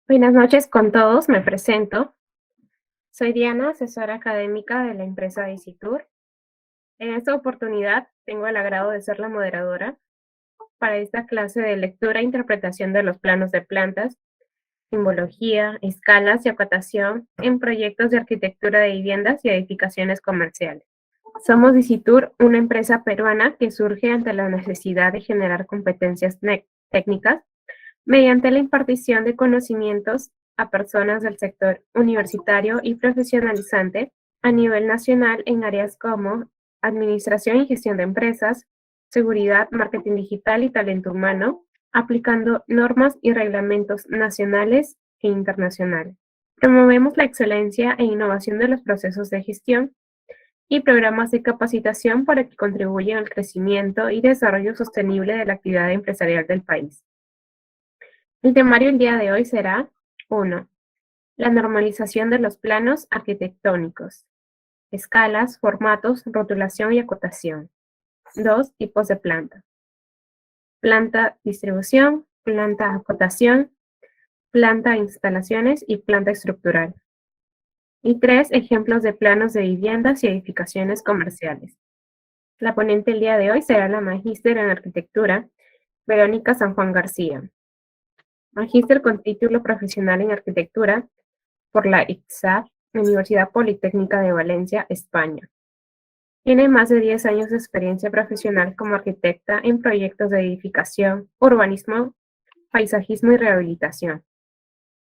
Buenas noches con todos, me presento. Soy Diana, asesora académica de la empresa Visitur. En esta oportunidad tengo el agrado de ser la moderadora para esta clase de lectura e interpretación de los planos de plantas, simbología, escalas y acotación en proyectos de arquitectura de viviendas y edificaciones comerciales. Somos Visitur, una empresa peruana que surge ante la necesidad de generar competencias técnicas mediante la impartición de conocimientos a personas del sector universitario y profesionalizante a nivel nacional en áreas como administración y gestión de empresas, seguridad, marketing digital y talento humano, aplicando normas y reglamentos nacionales e internacionales. Promovemos la excelencia e innovación de los procesos de gestión y programas de capacitación para que contribuyan al crecimiento y desarrollo sostenible de la actividad empresarial del país. El temario el día de hoy será 1. La normalización de los planos arquitectónicos. Escalas, formatos, rotulación y acotación. 2. Tipos de planta. Planta distribución, planta acotación, planta instalaciones y planta estructural. Y 3. Ejemplos de planos de viviendas y edificaciones comerciales. La ponente el día de hoy será la magíster en arquitectura, Verónica San Juan García. Magíster con título profesional en arquitectura por la ICSAF, Universidad Politécnica de Valencia, España. Tiene más de 10 años de experiencia profesional como arquitecta en proyectos de edificación, urbanismo, paisajismo y rehabilitación.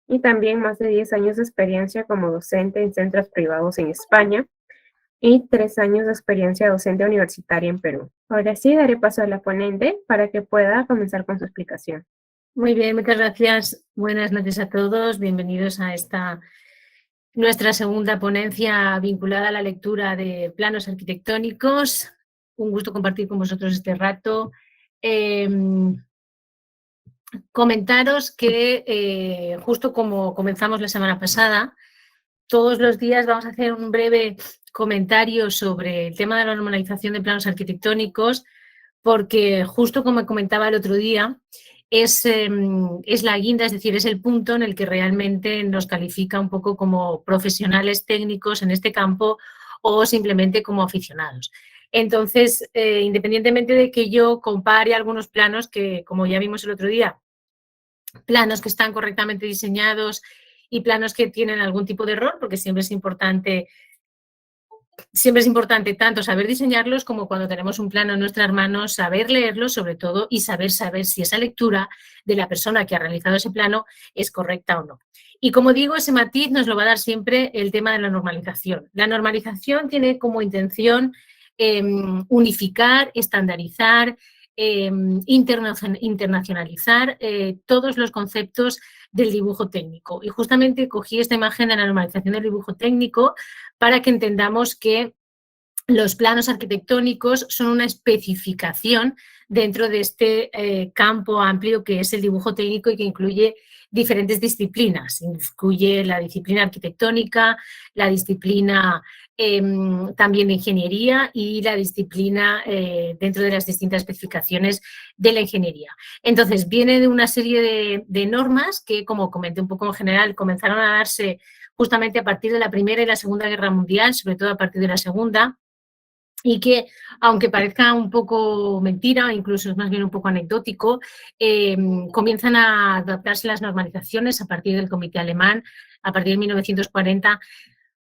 Y también más de 10 años de experiencia como docente en centros privados en España y 3 años de experiencia docente universitaria en Perú. Ahora sí, daré paso a la ponente para que pueda comenzar con su explicación. Muy bien, muchas gracias. Buenas noches a todos. Bienvenidos a nuestra segunda ponencia vinculada a la lectura de planos arquitectónicos. Un gusto compartir con vosotros este rato. Comentaros que justo como comenzamos la semana pasada, todos los días vamos a hacer un breve comentario sobre el tema de la normalización de planos arquitectónicos, porque justo como comentaba el otro día, es la guinda, es decir, es el punto en el que realmente nos califica un poco como profesionales técnicos en este campo o simplemente como aficionados. Entonces, independientemente de que yo compare algunos planos que, como ya vimos el otro día, planos que están correctamente diseñados y planos que tienen algún tipo de error, porque siempre es importante tanto saber diseñarlos como cuando tenemos un plano en nuestras manos, saber leerlo sobre todo y saber si esa lectura de la persona que ha realizado ese plano es correcta o no. Y como digo, ese matiz nos lo va a dar siempre el tema de la normalización. La normalización tiene como intención unificar, estandarizar, internacionalizar todos los conceptos del dibujo técnico. Y justamente cogí esta imagen de la normalización del dibujo técnico para que entendamos que los planos arquitectónicos son una especificación dentro de este campo amplio que es el dibujo técnico y que incluye diferentes disciplinas. Incluye la disciplina arquitectónica, la disciplina también de ingeniería y la disciplina dentro de las distintas especificaciones de la ingeniería. Entonces, viene de una serie de normas que, como comenté un poco en general, comenzaron a darse justamente a partir de la Primera y la Segunda Guerra Mundial, sobre todo a partir de la Segunda, y que, aunque parezca un poco mentira, incluso es más bien un poco anecdótico, comienzan a adaptarse las normalizaciones a partir del Comité Alemán, a partir de 1940,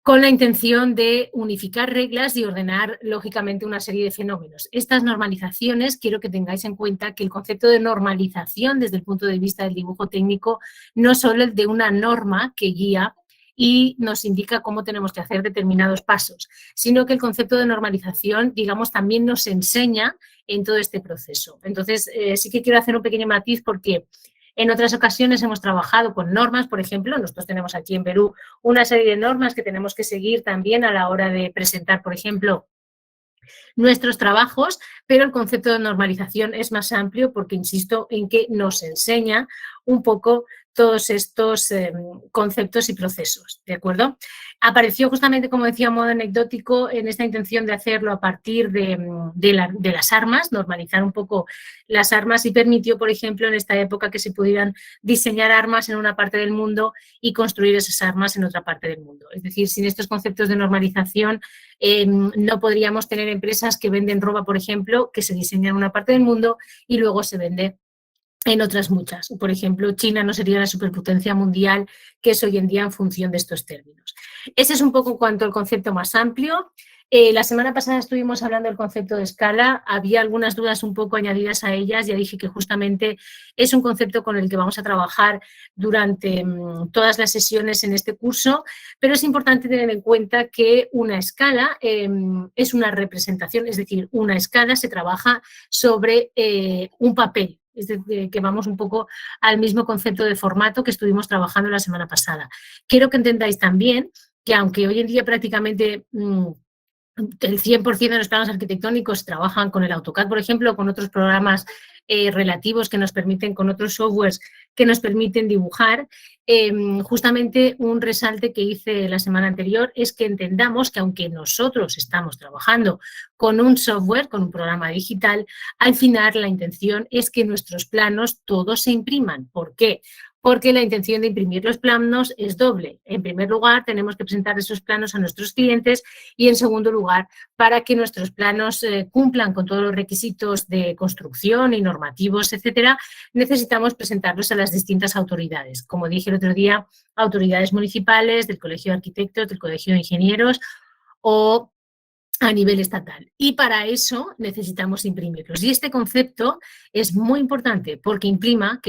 con la intención de unificar reglas y ordenar, lógicamente, una serie de fenómenos. Estas normalizaciones, quiero que tengáis en cuenta que el concepto de normalización desde el punto de vista del dibujo técnico no solo es de una norma que guía y nos indica cómo tenemos que hacer determinados pasos, sino que el concepto de normalización, digamos, también nos enseña en todo este proceso. Entonces, sí que quiero hacer un pequeño matiz porque en otras ocasiones hemos trabajado con normas, por ejemplo, nosotros tenemos aquí en Perú una serie de normas que tenemos que seguir también a la hora de presentar, por ejemplo, nuestros trabajos, pero el concepto de normalización es más amplio porque insisto en que nos enseña un poco todos estos conceptos y procesos, ¿de acuerdo? Apareció justamente, como decía, a modo anecdótico en esta intención de hacerlo a partir de las armas, normalizar un poco las armas y permitió, por ejemplo, en esta época que se pudieran diseñar armas en una parte del mundo y construir esas armas en otra parte del mundo. Es decir, sin estos conceptos de normalización no podríamos tener empresas que venden ropa, por ejemplo, que se diseña en una parte del mundo y luego se vende en otras muchas. Por ejemplo, China no sería la superpotencia mundial que es hoy en día en función de estos términos. Ese es un poco en cuanto al concepto más amplio. La semana pasada estuvimos hablando del concepto de escala, había algunas dudas un poco añadidas a ellas, ya dije que justamente es un concepto con el que vamos a trabajar durante todas las sesiones en este curso, pero es importante tener en cuenta que una escala es una representación, es decir, una escala se trabaja sobre un papel, es decir, que vamos un poco al mismo concepto de formato que estuvimos trabajando la semana pasada. Quiero que entendáis también que aunque hoy en día prácticamente el 100% de los planos arquitectónicos trabajan con el AutoCAD, por ejemplo, o con otros programas relativos que nos permiten, con otros softwares que nos permiten dibujar. Justamente un resalte que hice la semana anterior es que entendamos que aunque nosotros estamos trabajando con un software, con un programa digital, al final la intención es que nuestros planos todos se impriman. ¿Por qué? Porque la intención de imprimir los planos es doble. En primer lugar, tenemos que presentar esos planos a nuestros clientes y, en segundo lugar, para que nuestros planos cumplan con todos los requisitos de construcción y normativos, etcétera, necesitamos presentarlos a las distintas autoridades. Como dije el otro día, autoridades municipales, del Colegio de Arquitectos, del Colegio de Ingenieros o a nivel estatal. Y para eso necesitamos imprimirlos. Y este concepto es muy importante porque implica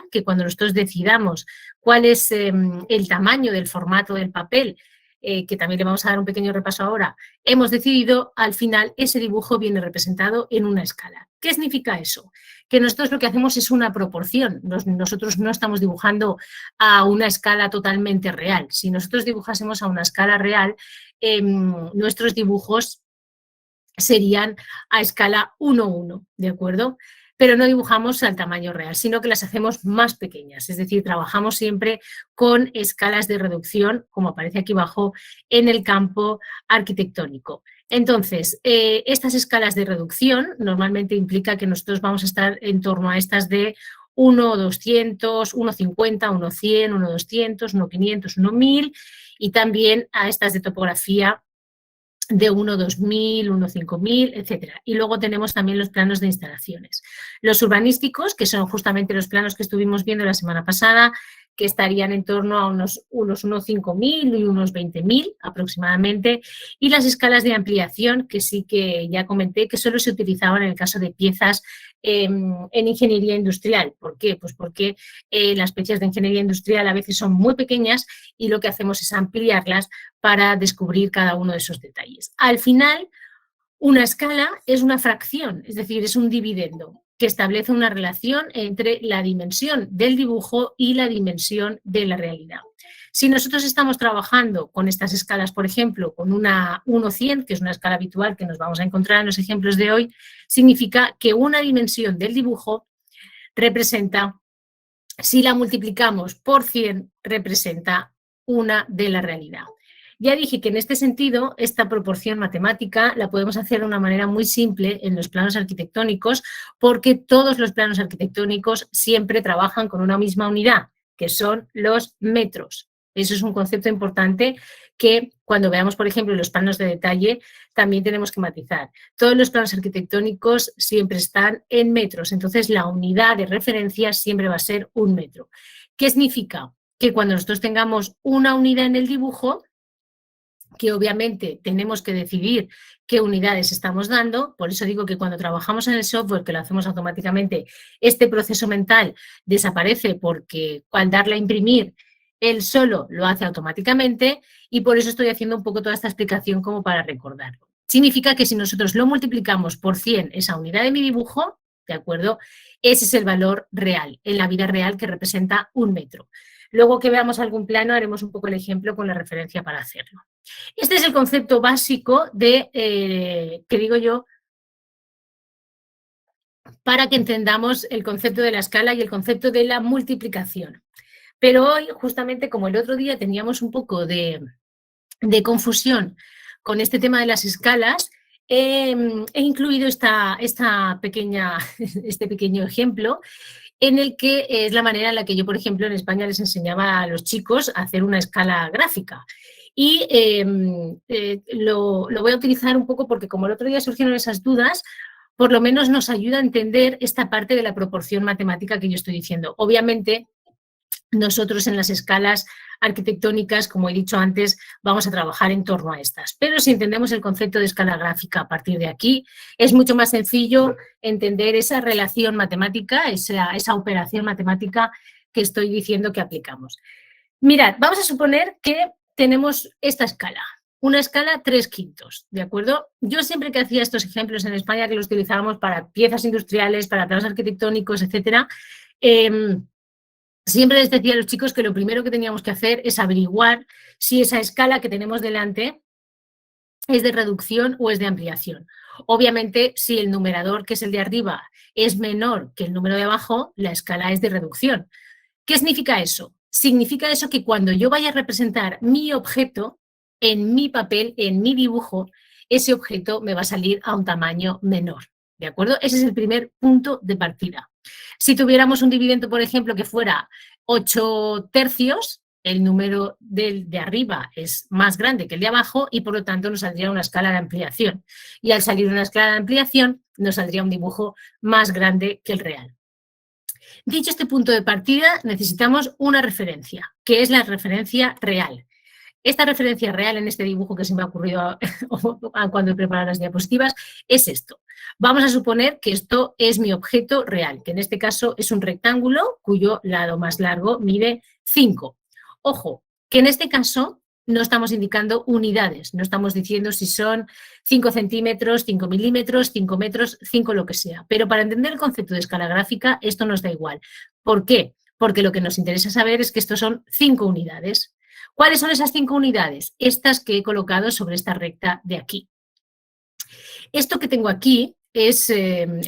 que cuando nosotros decidamos cuál es el tamaño del formato del papel, que también le vamos a dar un pequeño repaso ahora, hemos decidido, al final, ese dibujo viene representado en una escala. ¿Qué significa eso? Que nosotros lo que hacemos es una proporción. Nosotros no estamos dibujando a una escala totalmente real. Si nosotros dibujásemos a una escala real, nuestros dibujos serían a escala 1:1, ¿de acuerdo? Pero no dibujamos al tamaño real, sino que las hacemos más pequeñas, es decir, trabajamos siempre con escalas de reducción, como aparece aquí abajo, en el campo arquitectónico. Entonces, estas escalas de reducción normalmente implica que nosotros vamos a estar en torno a estas de 1:200, 1:50, 1:100, 1:200, 1:500, 1:1000 y también a estas de topografía de 1:2000, 1:5000, etcétera. Y luego tenemos también los planos de instalaciones. Los urbanísticos, que son justamente los planos que estuvimos viendo la semana pasada, que estarían en torno a unos 1:5000 y unos 20.000 aproximadamente, y las escalas de ampliación, que sí que ya comenté, que solo se utilizaban en el caso de piezas en ingeniería industrial. ¿Por qué? Pues porque las piezas de ingeniería industrial a veces son muy pequeñas y lo que hacemos es ampliarlas para descubrir cada uno de esos detalles. Al final, una escala es una fracción, es decir, es un dividendo que establece una relación entre la dimensión del dibujo y la dimensión de la realidad. Si nosotros estamos trabajando con estas escalas, por ejemplo, con una 1:100, que es una escala habitual que nos vamos a encontrar en los ejemplos de hoy, significa que una dimensión del dibujo representa, si la multiplicamos por 100, representa una de la realidad. Ya dije que en este sentido, esta proporción matemática la podemos hacer de una manera muy simple en los planos arquitectónicos, porque todos los planos arquitectónicos siempre trabajan con una misma unidad, que son los metros. Eso es un concepto importante que cuando veamos, por ejemplo, los planos de detalle, también tenemos que matizar. Todos los planos arquitectónicos siempre están en metros, entonces la unidad de referencia siempre va a ser 1 metro. ¿Qué significa? Que cuando nosotros tengamos una unidad en el dibujo, que obviamente tenemos que decidir qué unidades estamos dando, por eso digo que cuando trabajamos en el software, que lo hacemos automáticamente, este proceso mental desaparece porque al darle a imprimir, él solo lo hace automáticamente y por eso estoy haciendo un poco toda esta explicación como para recordarlo. Significa que si nosotros lo multiplicamos por 100, esa unidad de mi dibujo, ¿de acuerdo? Ese es el valor real, en la vida real, que representa 1 metro. Luego que veamos algún plano, haremos un poco el ejemplo con la referencia para hacerlo. Este es el concepto básico de, que digo yo, para que entendamos el concepto de la escala y el concepto de la multiplicación. Pero hoy, justamente como el otro día teníamos un poco de confusión con este tema de las escalas, he incluido este pequeño ejemplo en el que es la manera en la que yo, por ejemplo, en España les enseñaba a los chicos a hacer una escala gráfica. Y lo voy a utilizar un poco porque como el otro día surgieron esas dudas, por lo menos nos ayuda a entender esta parte de la proporción matemática que yo estoy diciendo. Obviamente, nosotros en las escalas arquitectónicas, como he dicho antes, vamos a trabajar en torno a estas. Pero si entendemos el concepto de escala gráfica a partir de aquí, es mucho más sencillo entender esa relación matemática, esa operación matemática que estoy diciendo que aplicamos. Mirad, vamos a suponer que tenemos esta escala, una escala 3/5, ¿de acuerdo? Yo siempre que hacía estos ejemplos en España, que los utilizábamos para piezas industriales, para planos arquitectónicos, etcétera, siempre les decía a los chicos que lo primero que teníamos que hacer es averiguar si esa escala que tenemos delante es de reducción o es de ampliación. Obviamente, si el numerador, que es el de arriba, es menor que el número de abajo, la escala es de reducción. ¿Qué significa eso? Significa eso que cuando yo vaya a representar mi objeto en mi papel, en mi dibujo, ese objeto me va a salir a un tamaño menor. ¿De acuerdo? Ese es el primer punto de partida. Si tuviéramos un dividendo, por ejemplo, que fuera 8/3, el número de arriba es más grande que el de abajo y por lo tanto nos saldría una escala de ampliación. Y al salir una escala de ampliación nos saldría un dibujo más grande que el real. Dicho este punto de partida, necesitamos una referencia, que es la referencia real. Esta referencia real en este dibujo que se me ha ocurrido cuando he preparado las diapositivas es esto. Vamos a suponer que esto es mi objeto real, que en este caso es un rectángulo cuyo lado más largo mide 5. Ojo, que en este caso no estamos indicando unidades, no estamos diciendo si son 5 centímetros, 5 milímetros, 5 metros, 5 lo que sea. Pero para entender el concepto de escala gráfica, esto nos da igual. ¿Por qué? Porque lo que nos interesa saber es que estos son 5 unidades. ¿Cuáles son esas 5 unidades? Estas que he colocado sobre esta recta de aquí. Esto que tengo aquí es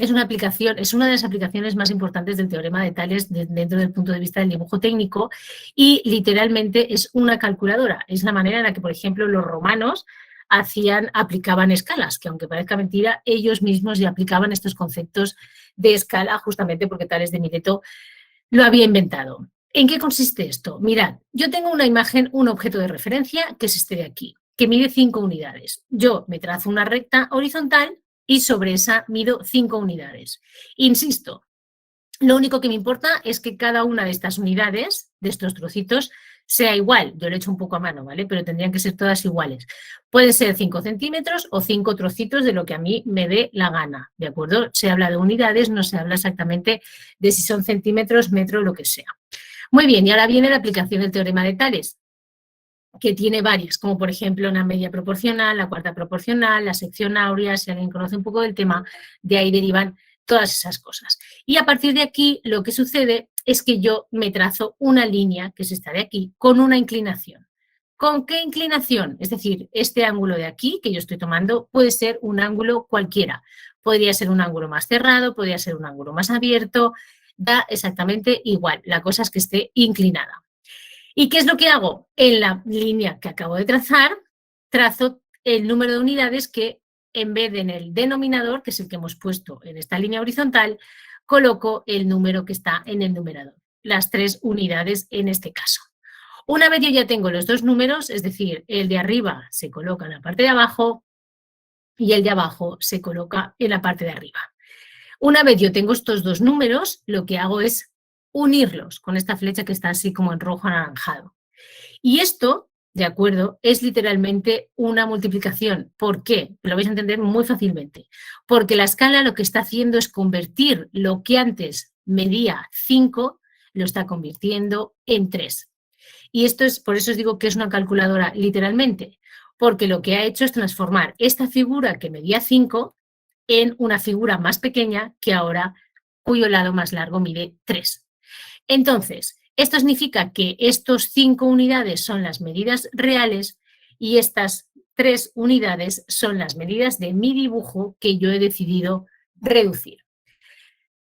una aplicación, es una de las aplicaciones más importantes del teorema de Tales dentro del punto de vista del dibujo técnico y literalmente es una calculadora. Es la manera en la que, por ejemplo, los romanos aplicaban escalas, que aunque parezca mentira, ellos mismos ya aplicaban estos conceptos de escala justamente porque Tales de Mileto lo había inventado. ¿En qué consiste esto? Mirad, yo tengo una imagen, un objeto de referencia, que es este de aquí, que mide 5 unidades. Yo me trazo una recta horizontal y sobre esa mido 5 unidades. Insisto, lo único que me importa es que cada una de estas unidades, de estos trocitos, sea igual. Yo lo he hecho un poco a mano, ¿vale? Pero tendrían que ser todas iguales. Pueden ser 5 centímetros o 5 trocitos de lo que a mí me dé la gana, ¿de acuerdo? Se habla de unidades, no se habla exactamente de si son centímetros, metro, lo que sea. Muy bien, y ahora viene la aplicación del teorema de Tales, que tiene varias, como por ejemplo una media proporcional, la cuarta proporcional, la sección áurea, si alguien conoce un poco del tema, de ahí derivan todas esas cosas. Y a partir de aquí lo que sucede es que yo me trazo una línea, que es esta de aquí, con una inclinación. ¿Con qué inclinación? Es decir, este ángulo de aquí que yo estoy tomando puede ser un ángulo cualquiera. Podría ser un ángulo más cerrado, podría ser un ángulo más abierto, da exactamente igual. La cosa es que esté inclinada. ¿Y qué es lo que hago? En la línea que acabo de trazar, trazo el número de unidades que en vez de en el denominador, que es el que hemos puesto en esta línea horizontal, coloco el número que está en el numerador, las 3 unidades en este caso. Una vez yo ya tengo los dos números, es decir, el de arriba se coloca en la parte de abajo y el de abajo se coloca en la parte de arriba. Una vez yo tengo estos dos números, lo que hago es unirlos con esta flecha que está así como en rojo anaranjado. Y esto, de acuerdo, es literalmente una multiplicación. ¿Por qué? Lo vais a entender muy fácilmente. Porque la escala lo que está haciendo es convertir lo que antes medía 5, lo está convirtiendo en 3. Y esto es, por eso os digo que es una calculadora literalmente, porque lo que ha hecho es transformar esta figura que medía 5 en una figura más pequeña que ahora, cuyo lado más largo mide 3. Entonces, esto significa que estos 5 unidades son las medidas reales y estas 3 unidades son las medidas de mi dibujo que yo he decidido reducir.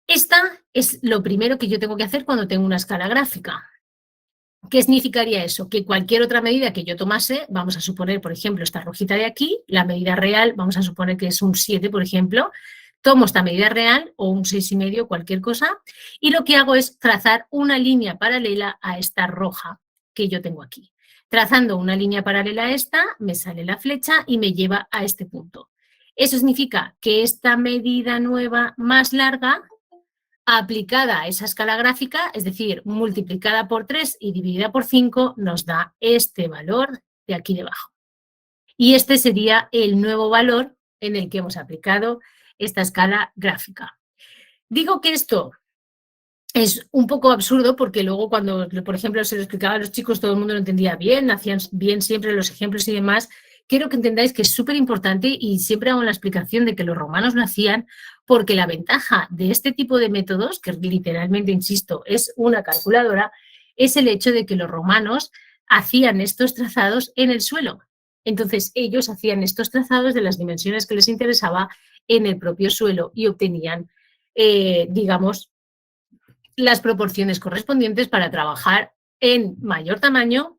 Esta es lo primero que yo tengo que hacer cuando tengo una escala gráfica. ¿Qué significaría eso? Que cualquier otra medida que yo tomase, vamos a suponer, por ejemplo, esta rojita de aquí, la medida real, vamos a suponer que es un 7, por ejemplo, tomo esta medida real o un 6,5, cualquier cosa, y lo que hago es trazar una línea paralela a esta roja que yo tengo aquí. Trazando una línea paralela a esta, me sale la flecha y me lleva a este punto. Eso significa que esta medida nueva más larga aplicada a esa escala gráfica, es decir, multiplicada por 3 y dividida por 5, nos da este valor de aquí debajo. Y este sería el nuevo valor en el que hemos aplicado esta escala gráfica. Digo que esto es un poco absurdo porque luego cuando, por ejemplo, se lo explicaba a los chicos, todo el mundo lo entendía bien, hacían bien siempre los ejemplos y demás. Quiero que entendáis que es súper importante y siempre hago la explicación de que los romanos lo hacían porque la ventaja de este tipo de métodos, que literalmente, insisto, es una calculadora, es el hecho de que los romanos hacían estos trazados en el suelo. Entonces, ellos hacían estos trazados de las dimensiones que les interesaba en el propio suelo y obtenían, digamos, las proporciones correspondientes para trabajar en mayor tamaño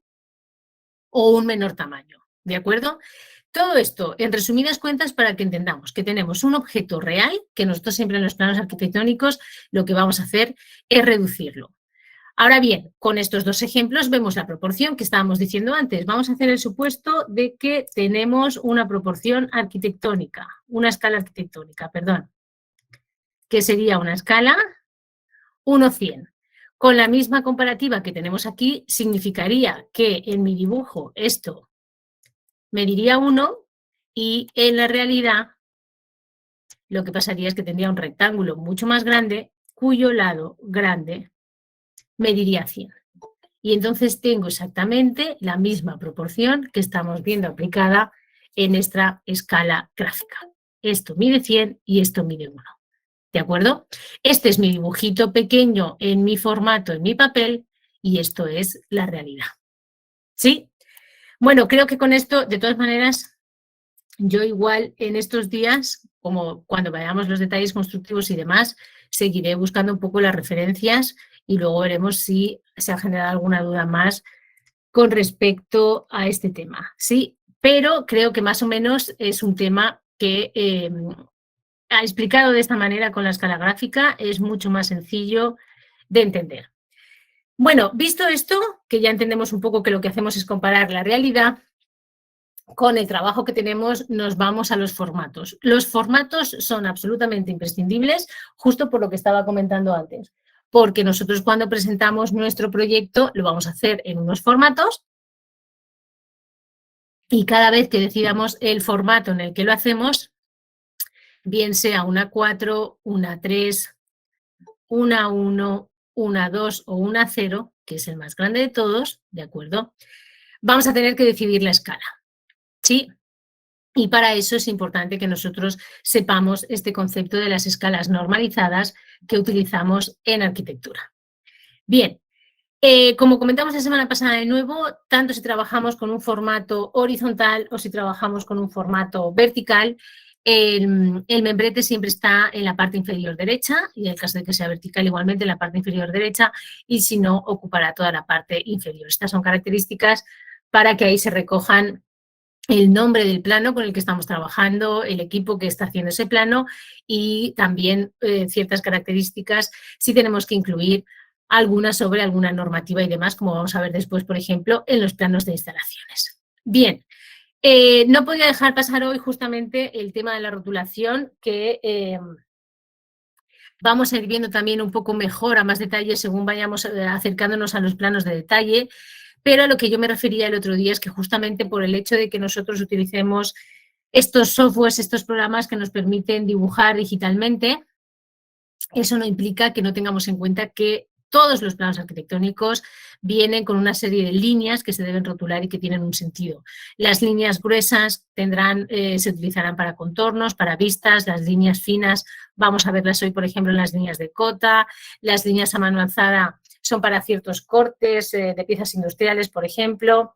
o un menor tamaño, ¿de acuerdo? Todo esto, en resumidas cuentas, para que entendamos que tenemos un objeto real, que nosotros siempre en los planos arquitectónicos lo que vamos a hacer es reducirlo. Ahora bien, con estos dos ejemplos vemos la proporción que estábamos diciendo antes. Vamos a hacer el supuesto de que tenemos una proporción arquitectónica, una escala arquitectónica, perdón, que sería una escala 1:100. Con la misma comparativa que tenemos aquí, significaría que en mi dibujo esto mediría 1 y en la realidad lo que pasaría es que tendría un rectángulo mucho más grande cuyo lado grande mediría 100. Y entonces tengo exactamente la misma proporción que estamos viendo aplicada en esta escala gráfica. Esto mide 100 y esto mide 1. ¿De acuerdo? Este es mi dibujito pequeño en mi formato, en mi papel, y esto es la realidad. ¿Sí? Bueno, creo que con esto, de todas maneras, yo igual en estos días, como cuando veamos los detalles constructivos y demás, seguiré buscando un poco las referencias y luego veremos si se ha generado alguna duda más con respecto a este tema. Sí, pero creo que más o menos es un tema que explicado de esta manera con la escala gráfica es mucho más sencillo de entender. Bueno, visto esto, que ya entendemos un poco que lo que hacemos es comparar la realidad, con el trabajo que tenemos nos vamos a los formatos. Los formatos son absolutamente imprescindibles, justo por lo que estaba comentando antes, porque nosotros cuando presentamos nuestro proyecto lo vamos a hacer en unos formatos y cada vez que decidamos el formato en el que lo hacemos, bien sea una 4, una 3, una 1, una 2 o una 0, que es el más grande de todos, ¿de acuerdo? Vamos a tener que decidir la escala, ¿sí? Y para eso es importante que nosotros sepamos este concepto de las escalas normalizadas que utilizamos en arquitectura. Bien, como comentamos la semana pasada de nuevo, tanto si trabajamos con un formato horizontal o si trabajamos con un formato vertical, el membrete siempre está en la parte inferior derecha y en el caso de que sea vertical igualmente en la parte inferior derecha y si no ocupará toda la parte inferior. Estas son características para que ahí se recojan el nombre del plano con el que estamos trabajando, el equipo que está haciendo ese plano y también ciertas características si tenemos que incluir algunas sobre alguna normativa y demás, como vamos a ver después, por ejemplo, en los planos de instalaciones. Bien, no podía dejar pasar hoy justamente el tema de la rotulación que vamos a ir viendo también un poco mejor a más detalle según vayamos acercándonos a los planos de detalle. Pero a lo que yo me refería el otro día es que justamente por el hecho de que nosotros utilicemos estos softwares, estos programas que nos permiten dibujar digitalmente, eso no implica que no tengamos en cuenta que todos los planos arquitectónicos vienen con una serie de líneas que se deben rotular y que tienen un sentido. Las líneas gruesas se utilizarán para contornos, para vistas, las líneas finas, vamos a verlas hoy, por ejemplo, en las líneas de cota, las líneas a mano alzada son para ciertos cortes de piezas industriales, por ejemplo.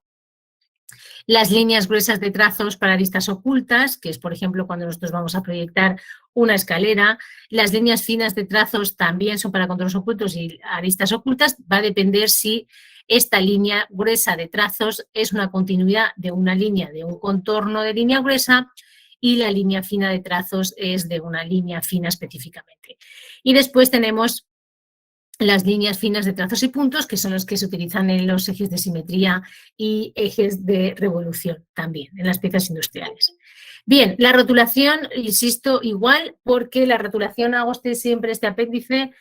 Las líneas gruesas de trazos para aristas ocultas, que es, por ejemplo, cuando nosotros vamos a proyectar una escalera. Las líneas finas de trazos también son para contornos ocultos y aristas ocultas. Va a depender si esta línea gruesa de trazos es una continuidad de una línea de un contorno de línea gruesa y la línea fina de trazos es de una línea fina específicamente. Y después tenemos las líneas finas de trazos y puntos, que son los que se utilizan en los ejes de simetría y ejes de revolución también, en las piezas industriales. Bien, la rotulación, insisto, igual, porque la rotulación hago siempre este apéndice,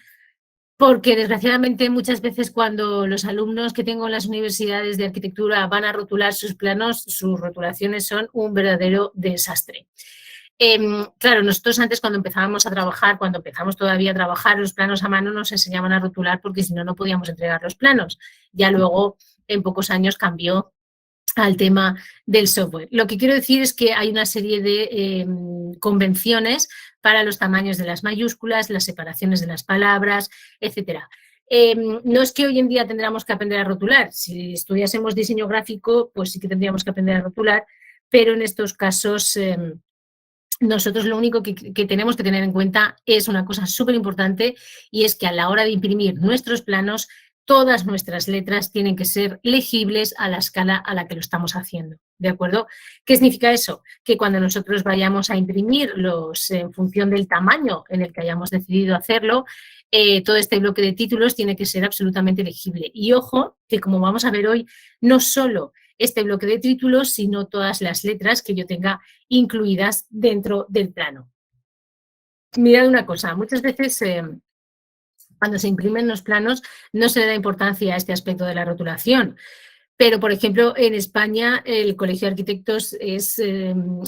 porque desgraciadamente muchas veces cuando los alumnos que tengo en las universidades de arquitectura van a rotular sus planos, sus rotulaciones son un verdadero desastre. Claro, nosotros antes cuando empezábamos a trabajar, cuando empezamos todavía a trabajar los planos a mano, nos enseñaban a rotular porque si no, no podíamos entregar los planos. Ya luego, en pocos años, cambió al tema del software. Lo que quiero decir es que hay una serie de convenciones para los tamaños de las mayúsculas, las separaciones de las palabras, etcétera. No es que hoy en día tendríamos que aprender a rotular. Si estudiásemos diseño gráfico, pues sí que tendríamos que aprender a rotular, pero en estos casos nosotros lo único que tenemos que tener en cuenta es una cosa súper importante y es que a la hora de imprimir nuestros planos, todas nuestras letras tienen que ser legibles a la escala a la que lo estamos haciendo, ¿de acuerdo? ¿Qué significa eso? Que cuando nosotros vayamos a imprimirlos en función del tamaño en el que hayamos decidido hacerlo, todo este bloque de títulos tiene que ser absolutamente legible. Y ojo, que como vamos a ver hoy, no solo este bloque de títulos, sino todas las letras que yo tenga incluidas dentro del plano. Mirad una cosa, muchas veces cuando se imprimen los planos no se le da importancia a este aspecto de la rotulación, pero, por ejemplo, en España el Colegio de Arquitectos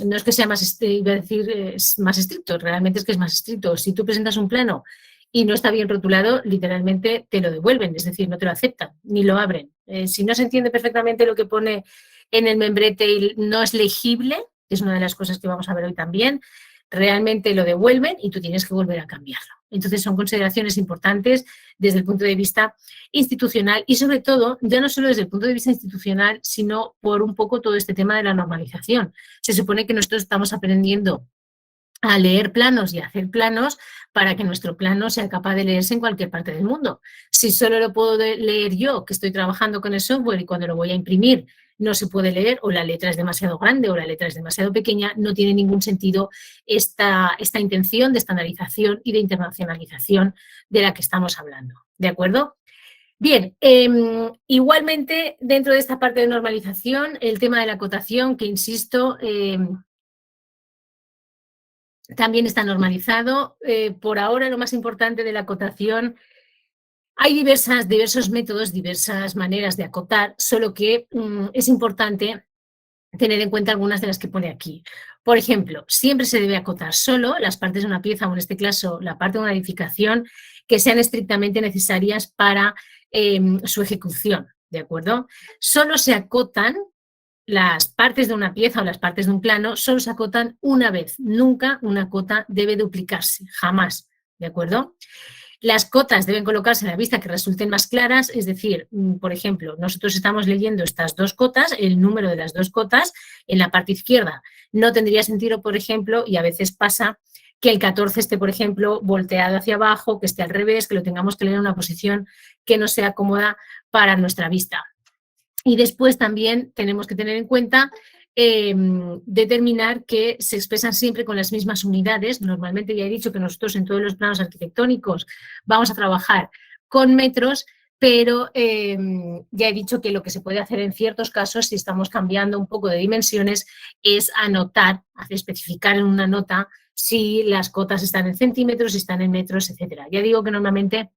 no es que sea más, iba a decir, más estricto, realmente es que es más estricto. Si tú presentas un plano y no está bien rotulado, literalmente te lo devuelven, es decir, no te lo aceptan ni lo abren. Si no se entiende perfectamente lo que pone en el membrete y no es legible, que es una de las cosas que vamos a ver hoy también, realmente lo devuelven y tú tienes que volver a cambiarlo. Entonces son consideraciones importantes desde el punto de vista institucional y sobre todo, ya no solo desde el punto de vista institucional, sino por un poco todo este tema de la normalización. Se supone que nosotros estamos aprendiendo a leer planos y a hacer planos para que nuestro plano sea capaz de leerse en cualquier parte del mundo. Si solo lo puedo leer yo, que estoy trabajando con el software y cuando lo voy a imprimir no se puede leer o la letra es demasiado grande o la letra es demasiado pequeña, no tiene ningún sentido esta intención de estandarización y de internacionalización de la que estamos hablando. ¿De acuerdo? Bien, igualmente dentro de esta parte de normalización, el tema de la acotación, que insisto, también está normalizado. Por ahora lo más importante de la acotación, hay diversos métodos, diversas maneras de acotar, solo que es importante tener en cuenta algunas de las que pone aquí. Por ejemplo, siempre se debe acotar solo las partes de una pieza, o en este caso la parte de una edificación, que sean estrictamente necesarias para su ejecución, ¿de acuerdo? Solo se acotan las partes de una pieza o las partes de un plano, solo se acotan una vez. Nunca una cota debe duplicarse, jamás, ¿de acuerdo? Las cotas deben colocarse en la vista que resulten más claras, es decir, por ejemplo, nosotros estamos leyendo estas dos cotas, el número de las dos cotas en la parte izquierda. No tendría sentido, por ejemplo, y a veces pasa, que el 14 esté, por ejemplo, volteado hacia abajo, que esté al revés, que lo tengamos que leer en una posición que no sea cómoda para nuestra vista. Y después también tenemos que tener en cuenta determinar que se expresan siempre con las mismas unidades. Normalmente ya he dicho que nosotros en todos los planos arquitectónicos vamos a trabajar con metros, pero ya he dicho que lo que se puede hacer en ciertos casos, si estamos cambiando un poco de dimensiones, es anotar, especificar en una nota si las cotas están en centímetros, si están en metros, etcétera. Ya digo que normalmente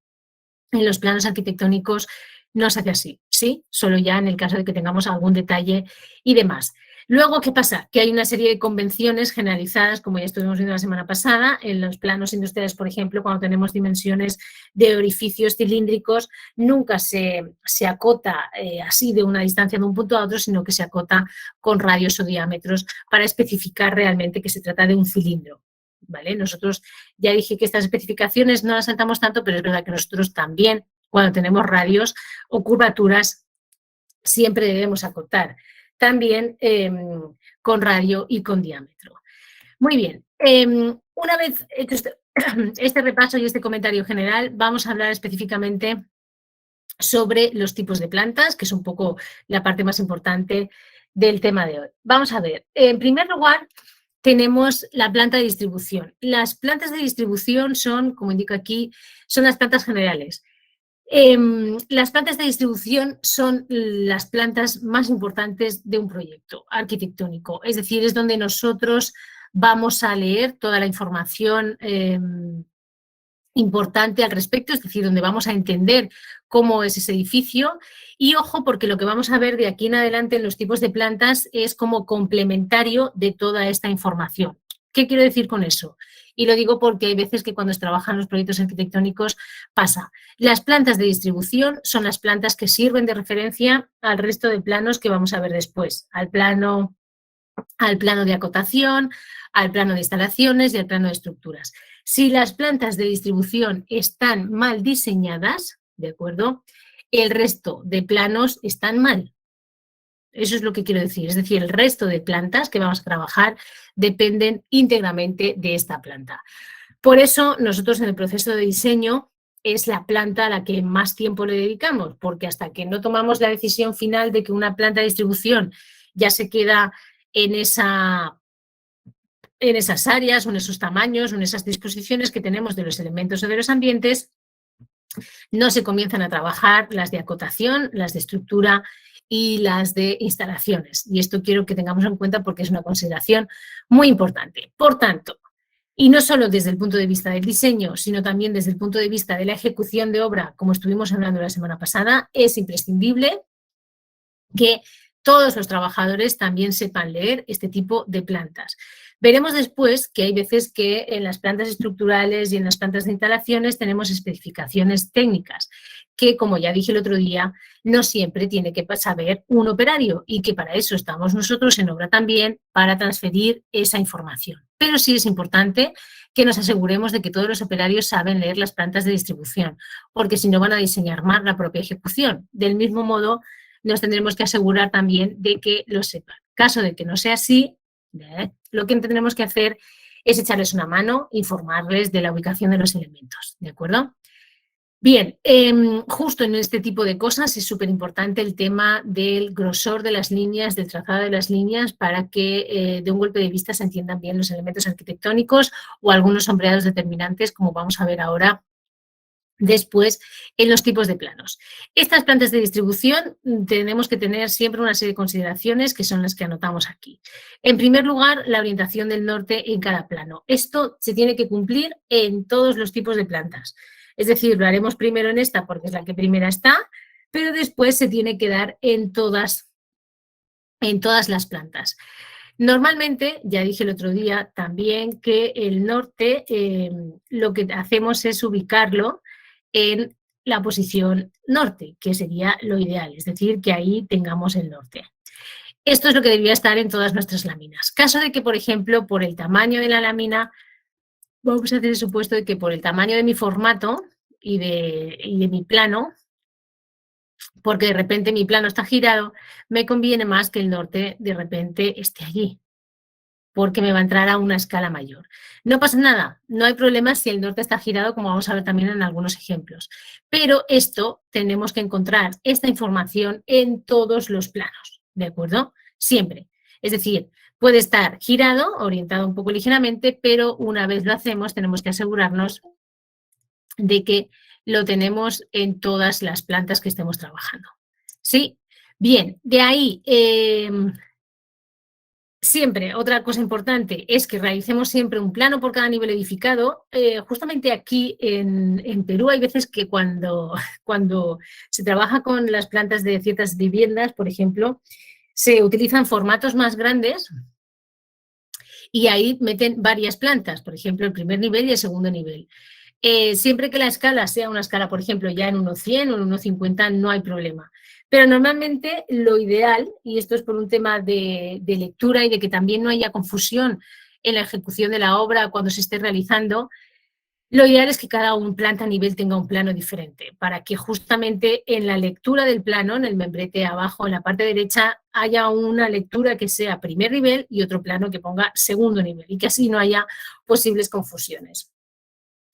en los planos arquitectónicos no se hace así, ¿sí? Solo ya en el caso de que tengamos algún detalle y demás. Luego, ¿qué pasa? Que hay una serie de convenciones generalizadas, como ya estuvimos viendo la semana pasada, en los planos industriales, por ejemplo, cuando tenemos dimensiones de orificios cilíndricos, nunca se acota así de una distancia de un punto a otro, sino que se acota con radios o diámetros para especificar realmente que se trata de un cilindro. ¿Vale? Nosotros ya dije que estas especificaciones no las saltamos tanto, pero es verdad que nosotros también, cuando tenemos radios o curvaturas, siempre debemos acotar. también con radio y con diámetro. Muy bien, una vez hecho este repaso y este comentario general, vamos a hablar específicamente sobre los tipos de plantas, que es un poco la parte más importante del tema de hoy. Vamos a ver, en primer lugar, tenemos la planta de distribución. Las plantas de distribución son, como indico aquí, son las plantas generales. Las plantas de distribución son las plantas más importantes de un proyecto arquitectónico, es decir, es donde nosotros vamos a leer toda la información importante al respecto, es decir, donde vamos a entender cómo es ese edificio. Y ojo, porque lo que vamos a ver de aquí en adelante en los tipos de plantas es como complementario de toda esta información. ¿Qué quiero decir con eso? Y lo digo porque hay veces que cuando se trabajan los proyectos arquitectónicos pasa. Las plantas de distribución son las plantas que sirven de referencia al resto de planos que vamos a ver después, al plano de acotación, al plano de instalaciones y al plano de estructuras. Si las plantas de distribución están mal diseñadas, ¿de acuerdo? El resto de planos están mal. Eso es lo que quiero decir. Es decir, el resto de plantas que vamos a trabajar dependen íntegramente de esta planta. Por eso nosotros en el proceso de diseño es la planta a la que más tiempo le dedicamos, porque hasta que no tomamos la decisión final de que una planta de distribución ya se queda en esas áreas o en esos tamaños o en esas disposiciones que tenemos de los elementos o de los ambientes, no se comienzan a trabajar las de acotación, las de estructura y las de instalaciones. Y esto quiero que tengamos en cuenta porque es una consideración muy importante. Por tanto, y no solo desde el punto de vista del diseño, sino también desde el punto de vista de la ejecución de obra, como estuvimos hablando la semana pasada, es imprescindible que todos los trabajadores también sepan leer este tipo de plantas. Veremos después que hay veces que en las plantas estructurales y en las plantas de instalaciones tenemos especificaciones técnicas que, como ya dije el otro día, no siempre tiene que saber un operario y que para eso estamos nosotros en obra también, para transferir esa información. Pero sí es importante que nos aseguremos de que todos los operarios saben leer las plantas de distribución, porque si no van a diseñar mal la propia ejecución. Del mismo modo, nos tendremos que asegurar también de que lo sepan. Caso de que no sea así, lo que tendremos que hacer es echarles una mano, informarles de la ubicación de los elementos, ¿de acuerdo? Bien, justo en este tipo de cosas es súper importante el tema del grosor de las líneas, del trazado de las líneas, para que de un golpe de vista se entiendan bien los elementos arquitectónicos o algunos sombreados determinantes, como vamos a ver ahora después en los tipos de planos. Estas plantas de distribución tenemos que tener siempre una serie de consideraciones que son las que anotamos aquí. En primer lugar, la orientación del norte en cada plano. Esto se tiene que cumplir en todos los tipos de plantas. Es decir, lo haremos primero en esta porque es la que primera está, pero después se tiene que dar en todas las plantas. Normalmente, ya dije el otro día también que el norte lo que hacemos es ubicarlo en la posición norte, que sería lo ideal, es decir, que ahí tengamos el norte. Esto es lo que debería estar en todas nuestras láminas. Caso de que, por ejemplo, por el tamaño de la lámina, vamos a hacer el supuesto de que por el tamaño de mi formato y de mi plano, porque de repente mi plano está girado, me conviene más que el norte de repente esté allí, porque me va a entrar a una escala mayor. No pasa nada, no hay problema si el norte está girado, como vamos a ver también en algunos ejemplos. Pero esto tenemos que encontrar esta información en todos los planos, ¿de acuerdo? Siempre. Es decir, puede estar girado, orientado un poco ligeramente, pero una vez lo hacemos tenemos que asegurarnos de que lo tenemos en todas las plantas que estemos trabajando. ¿Sí? Bien, de ahí... Siempre, otra cosa importante es que realicemos siempre un plano por cada nivel edificado. Justamente aquí en Perú hay veces que cuando se trabaja con las plantas de ciertas viviendas, por ejemplo, se utilizan formatos más grandes y ahí meten varias plantas, por ejemplo, el primer nivel y el segundo nivel. Siempre que la escala sea una escala, por ejemplo, ya en 1.100 o en 1.50 no hay problema. Pero normalmente lo ideal, y esto es por un tema de lectura y de que también no haya confusión en la ejecución de la obra cuando se esté realizando, Lo ideal es que cada planta a nivel tenga un plano diferente, para que justamente en la lectura del plano, en el membrete abajo, en la parte derecha, haya una lectura que sea primer nivel y otro plano que ponga segundo nivel, y que así no haya posibles confusiones.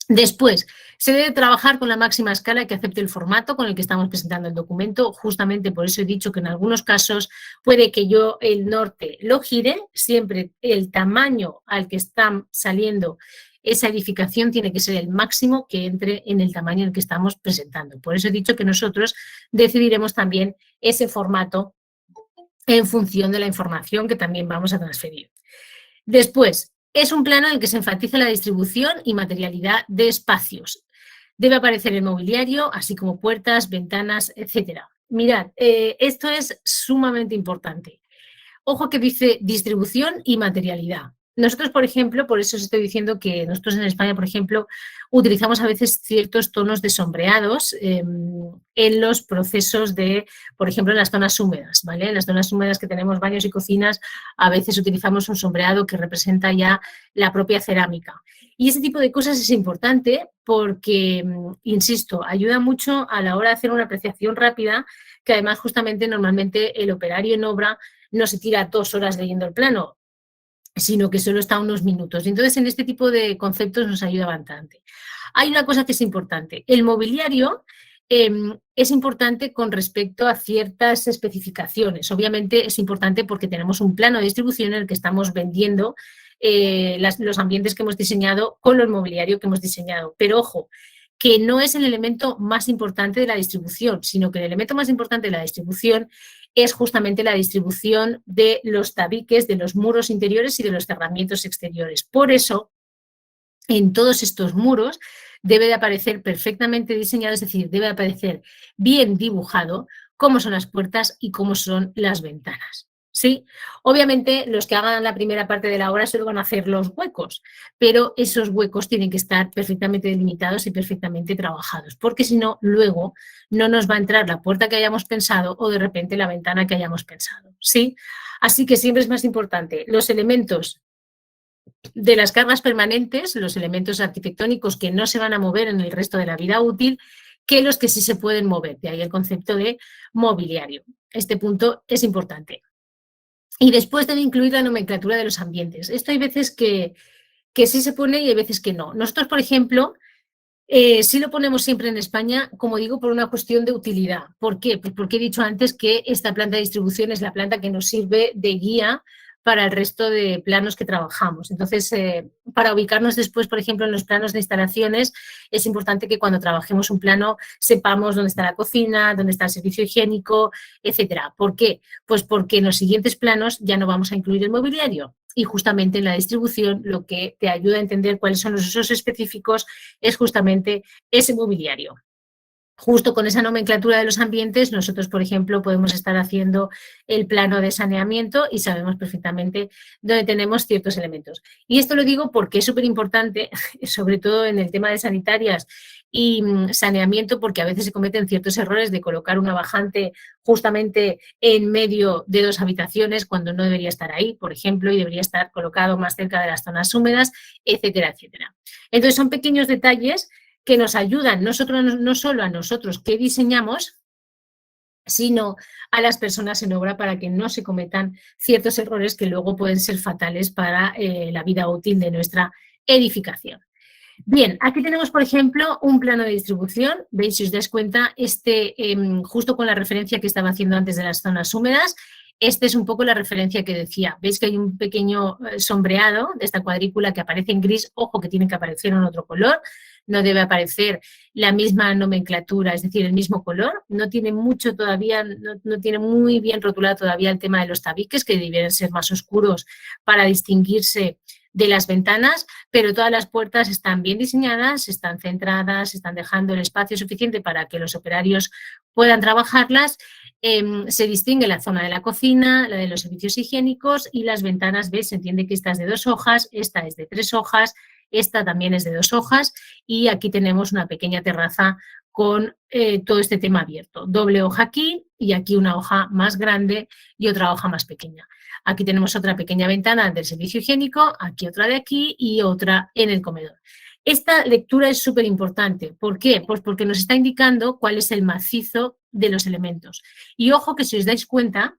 Después, se debe trabajar con la máxima escala que acepte el formato con el que estamos presentando el documento. Justamente por eso he dicho que en algunos casos puede que yo el norte lo gire, siempre el tamaño al que está saliendo esa edificación tiene que ser el máximo que entre en el tamaño en el que estamos presentando. Por eso he dicho que nosotros decidiremos también ese formato en función de la información que también vamos a transferir. Después, es un plano en el que se enfatiza la distribución y materialidad de espacios. Debe aparecer el mobiliario, así como puertas, ventanas, etc. Mirad, esto es sumamente importante. Ojo que dice distribución y materialidad. Nosotros, por ejemplo, por eso os estoy diciendo que nosotros en España, por ejemplo, utilizamos a veces ciertos tonos de sombreados en los procesos de, por ejemplo, en las zonas húmedas, ¿vale? En las zonas húmedas que tenemos baños y cocinas, a veces utilizamos un sombreado que representa ya la propia cerámica. Y ese tipo de cosas es importante porque, insisto, ayuda mucho a la hora de hacer una apreciación rápida, que además justamente normalmente el operario en obra no se tira 2 horas leyendo el plano, sino que solo está unos minutos. Y entonces, en este tipo de conceptos nos ayuda bastante. Hay una cosa que es importante. El mobiliario es importante con respecto a ciertas especificaciones. Obviamente es importante porque tenemos un plano de distribución en el que estamos vendiendo los ambientes que hemos diseñado con el mobiliario que hemos diseñado. Pero ojo, que no es el elemento más importante de la distribución, sino que el elemento más importante de la distribución es justamente la distribución de los tabiques, de los muros interiores y de los cerramientos exteriores. Por eso, en todos estos muros debe de aparecer perfectamente diseñado, es decir, debe de aparecer bien dibujado cómo son las puertas y cómo son las ventanas. ¿Sí? Obviamente los que hagan la primera parte de la obra solo van a hacer los huecos, pero esos huecos tienen que estar perfectamente delimitados y perfectamente trabajados, porque si no, luego no nos va a entrar la puerta que hayamos pensado o de repente la ventana que hayamos pensado. ¿Sí? Así que siempre es más importante los elementos de las cargas permanentes, los elementos arquitectónicos que no se van a mover en el resto de la vida útil, que los que sí se pueden mover. De ahí el concepto de mobiliario. Este punto es importante. Y después debe incluir la nomenclatura de los ambientes. Esto hay veces que sí se pone y hay veces que no. Nosotros, por ejemplo, sí lo ponemos siempre en España, como digo, por una cuestión de utilidad. ¿Por qué? Pues porque he dicho antes que esta planta de distribución es la planta que nos sirve de guía para el resto de planos que trabajamos. Entonces, para ubicarnos después, por ejemplo, en los planos de instalaciones, es importante que cuando trabajemos un plano sepamos dónde está la cocina, dónde está el servicio higiénico, etcétera. ¿Por qué? Pues porque en los siguientes planos ya no vamos a incluir el mobiliario. Y justamente en la distribución lo que te ayuda a entender cuáles son los usos específicos es justamente ese mobiliario. Justo con esa nomenclatura de los ambientes, nosotros, por ejemplo, podemos estar haciendo el plano de saneamiento y sabemos perfectamente dónde tenemos ciertos elementos. Y esto lo digo porque es súper importante, sobre todo en el tema de sanitarias y saneamiento, porque a veces se cometen ciertos errores de colocar una bajante justamente en medio de 2 habitaciones cuando no debería estar ahí, por ejemplo, y debería estar colocado más cerca de las zonas húmedas, etcétera, etcétera. Entonces, son pequeños detalles que nos ayudan no solo a nosotros que diseñamos, sino a las personas en obra para que no se cometan ciertos errores que luego pueden ser fatales para la vida útil de nuestra edificación. Bien, aquí tenemos, por ejemplo, un plano de distribución. Veis, si os dais cuenta, justo con la referencia que estaba haciendo antes de las zonas húmedas, esta es un poco la referencia que decía. Veis que hay un pequeño sombreado de esta cuadrícula que aparece en gris. Ojo que tiene que aparecer en otro color. No debe aparecer la misma nomenclatura, es decir, el mismo color. No tiene mucho todavía, no tiene muy bien rotulado todavía el tema de los tabiques, que deberían ser más oscuros para distinguirse de las ventanas, pero todas las puertas están bien diseñadas, están centradas, están dejando el espacio suficiente para que los operarios puedan trabajarlas. Se distingue la zona de la cocina, la de los servicios higiénicos y las ventanas, ¿ves? Se entiende que esta es de 2 hojas, esta es de 3 hojas, esta también es de 2 hojas y aquí tenemos una pequeña terraza con todo este tema abierto. Doble hoja aquí y aquí una hoja más grande y otra hoja más pequeña. Aquí tenemos otra pequeña ventana del servicio higiénico, aquí otra de aquí y otra en el comedor. Esta lectura es súper importante. ¿Por qué? Pues porque nos está indicando cuál es el macizo de los elementos. Y ojo que si os dais cuenta,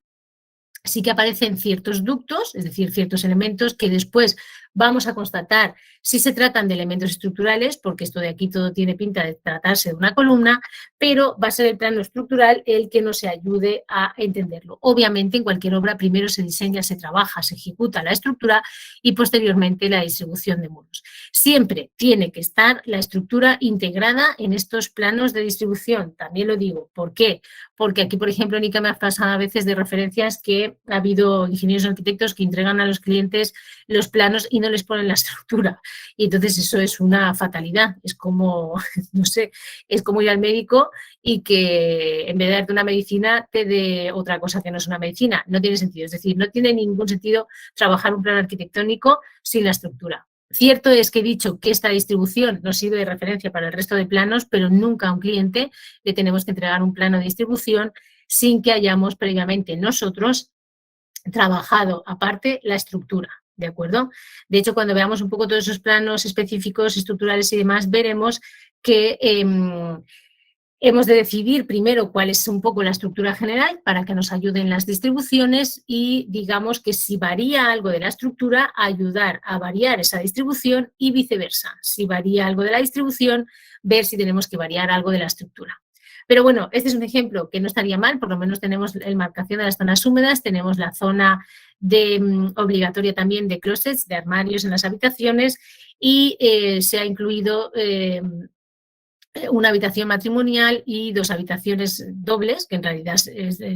sí que aparecen ciertos ductos, es decir, ciertos elementos que después vamos a constatar si se tratan de elementos estructurales, porque esto de aquí todo tiene pinta de tratarse de una columna, pero va a ser el plano estructural el que nos ayude a entenderlo. Obviamente, en cualquier obra primero se diseña, se trabaja, se ejecuta la estructura y posteriormente la distribución de muros. Siempre tiene que estar la estructura integrada en estos planos de distribución. También lo digo. ¿Por qué? Porque aquí, por ejemplo, Nica me ha pasado a veces de referencias que ha habido ingenieros arquitectos que entregan a los clientes los planos y no les ponen la estructura. Y entonces eso es una fatalidad. Es como, no sé, es como ir al médico y que en vez de darte una medicina te dé otra cosa que no es una medicina. No tiene sentido. Es decir, no tiene ningún sentido trabajar un plano arquitectónico sin la estructura. Cierto es que he dicho que esta distribución nos sirve de referencia para el resto de planos, pero nunca a un cliente le tenemos que entregar un plano de distribución sin que hayamos previamente nosotros trabajado aparte la estructura, ¿de acuerdo? De hecho, cuando veamos un poco todos esos planos específicos, estructurales y demás, veremos que hemos de decidir primero cuál es un poco la estructura general para que nos ayuden las distribuciones y digamos que si varía algo de la estructura, ayudar a variar esa distribución y viceversa. Si varía algo de la distribución, ver si tenemos que variar algo de la estructura. Pero bueno, este es un ejemplo que no estaría mal, por lo menos tenemos la marcación de las zonas húmedas, tenemos la zona obligatoria también de closets, de armarios en las habitaciones y se ha incluido una habitación matrimonial y 2 habitaciones dobles, que en realidad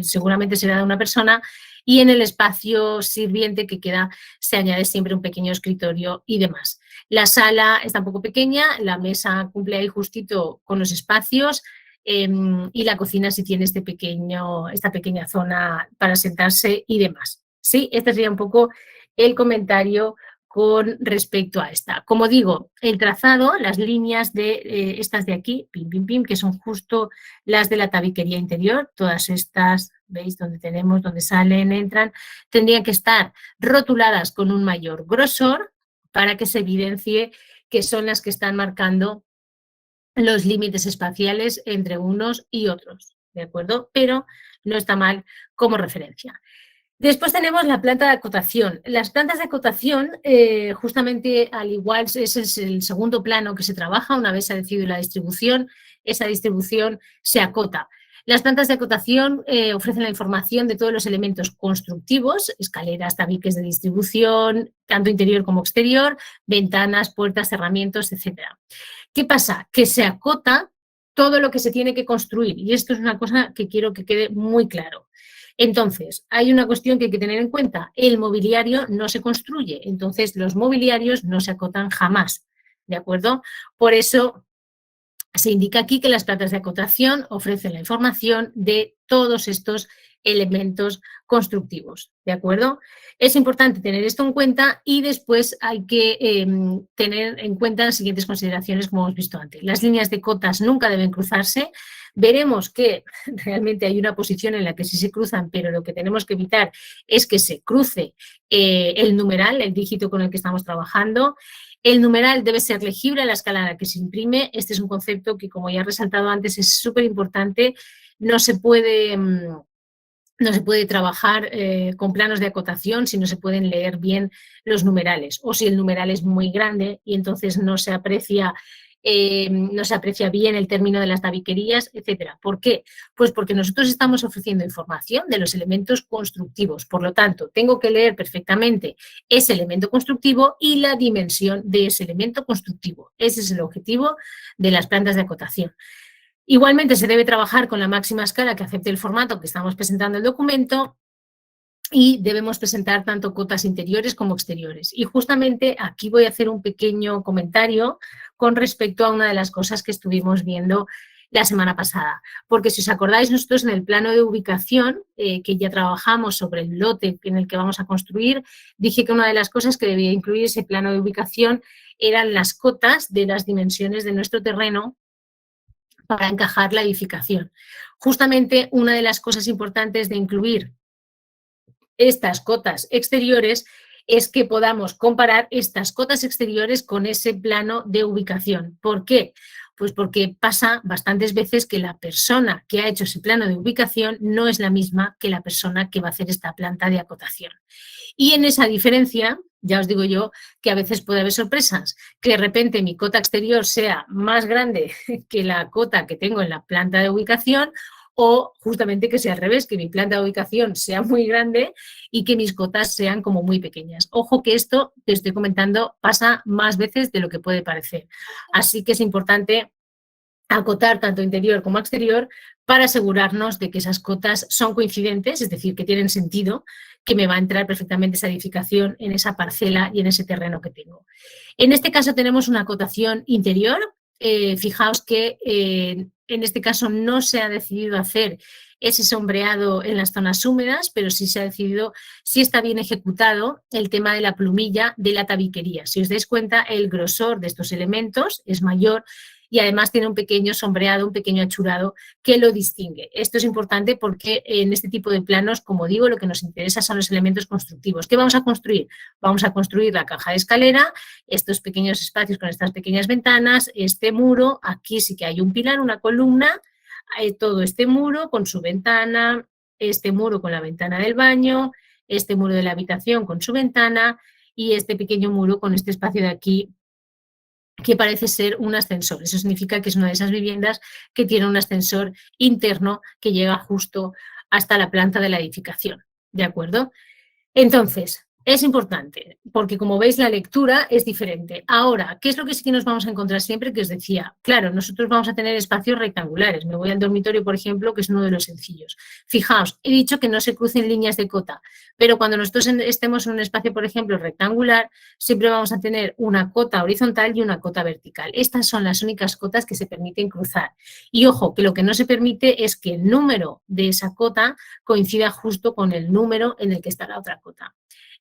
seguramente será de una persona, y en el espacio sirviente que queda se añade siempre un pequeño escritorio y demás. La sala está un poco pequeña, la mesa cumple ahí justito con los espacios y la cocina sí tiene esta pequeña zona para sentarse y demás. Sí, este sería un poco el comentario con respecto a esta. Como digo, el trazado, las líneas de estas de aquí, pim, pim, pim, que son justo las de la tabiquería interior, todas estas, ¿veis? Donde salen, entran, tendrían que estar rotuladas con un mayor grosor para que se evidencie que son las que están marcando los límites espaciales entre unos y otros, ¿de acuerdo? Pero no está mal como referencia. Después tenemos la planta de acotación. Las plantas de acotación, justamente al igual, ese es el segundo plano que se trabaja una vez se ha decidido la distribución, esa distribución se acota. Las plantas de acotación ofrecen la información de todos los elementos constructivos, escaleras, tabiques de distribución, tanto interior como exterior, ventanas, puertas, cerramientos, etc. ¿Qué pasa? Que se acota todo lo que se tiene que construir y esto es una cosa que quiero que quede muy claro. Entonces, hay una cuestión que hay que tener en cuenta. El mobiliario no se construye, entonces los mobiliarios no se acotan jamás, ¿de acuerdo? Por eso se indica aquí que las plantas de acotación ofrecen la información de todos estos elementos constructivos, ¿de acuerdo? Es importante tener esto en cuenta y después hay que tener en cuenta las siguientes consideraciones como hemos visto antes. Las líneas de cotas nunca deben cruzarse. Veremos que realmente hay una posición en la que sí se cruzan, pero lo que tenemos que evitar es que se cruce el numeral, el dígito con el que estamos trabajando. El numeral debe ser legible a la escala en la que se imprime. Este es un concepto que, como ya he resaltado antes, es súper importante. No se puede trabajar con planos de acotación si no se pueden leer bien los numerales o si el numeral es muy grande y entonces no se aprecia bien el término de las tabiquerías, etcétera. ¿Por qué? Pues porque nosotros estamos ofreciendo información de los elementos constructivos. Por lo tanto, tengo que leer perfectamente ese elemento constructivo y la dimensión de ese elemento constructivo. Ese es el objetivo de las plantas de acotación. Igualmente se debe trabajar con la máxima escala que acepte el formato que estamos presentando el documento y debemos presentar tanto cotas interiores como exteriores. Y justamente aquí voy a hacer un pequeño comentario con respecto a una de las cosas que estuvimos viendo la semana pasada. Porque si os acordáis, nosotros en el plano de ubicación, que ya trabajamos sobre el lote en el que vamos a construir, dije que una de las cosas que debía incluir ese plano de ubicación eran las cotas de las dimensiones de nuestro terreno para encajar la edificación. Justamente una de las cosas importantes de incluir estas cotas exteriores es que podamos comparar estas cotas exteriores con ese plano de ubicación. ¿Por qué? Pues porque pasa bastantes veces que la persona que ha hecho ese plano de ubicación no es la misma que la persona que va a hacer esta planta de acotación. Y en esa diferencia, ya os digo yo, que a veces puede haber sorpresas, que de repente mi cota exterior sea más grande que la cota que tengo en la planta de ubicación, o justamente que sea al revés, que mi planta de ubicación sea muy grande y que mis cotas sean como muy pequeñas. Ojo que esto que estoy comentando pasa más veces de lo que puede parecer. Así que es importante acotar tanto interior como exterior para asegurarnos de que esas cotas son coincidentes, es decir, que tienen sentido, que me va a entrar perfectamente esa edificación en esa parcela y en ese terreno que tengo. En este caso tenemos una acotación interior. Fijaos que en este caso no se ha decidido hacer ese sombreado en las zonas húmedas, pero sí se ha decidido, sí está bien ejecutado el tema de la plumilla de la tabiquería. Si os dais cuenta, el grosor de estos elementos es mayor y además tiene un pequeño sombreado, un pequeño achurado que lo distingue. Esto es importante porque en este tipo de planos, como digo, lo que nos interesa son los elementos constructivos. ¿Qué vamos a construir? Vamos a construir la caja de escalera, estos pequeños espacios con estas pequeñas ventanas, este muro, aquí sí que hay un pilar, una columna, todo este muro con su ventana, este muro con la ventana del baño, este muro de la habitación con su ventana y este pequeño muro con este espacio de aquí que parece ser un ascensor. Eso significa que es una de esas viviendas que tiene un ascensor interno que llega justo hasta la planta de la edificación. ¿De acuerdo? Entonces, es importante, porque como veis la lectura es diferente. Ahora, ¿qué es lo que sí que nos vamos a encontrar siempre? Que os decía, claro, nosotros vamos a tener espacios rectangulares. Me voy al dormitorio, por ejemplo, que es uno de los sencillos. Fijaos, he dicho que no se crucen líneas de cota, pero cuando nosotros estemos en un espacio, por ejemplo, rectangular, siempre vamos a tener una cota horizontal y una cota vertical. Estas son las únicas cotas que se permiten cruzar. Y ojo, que lo que no se permite es que el número de esa cota coincida justo con el número en el que está la otra cota.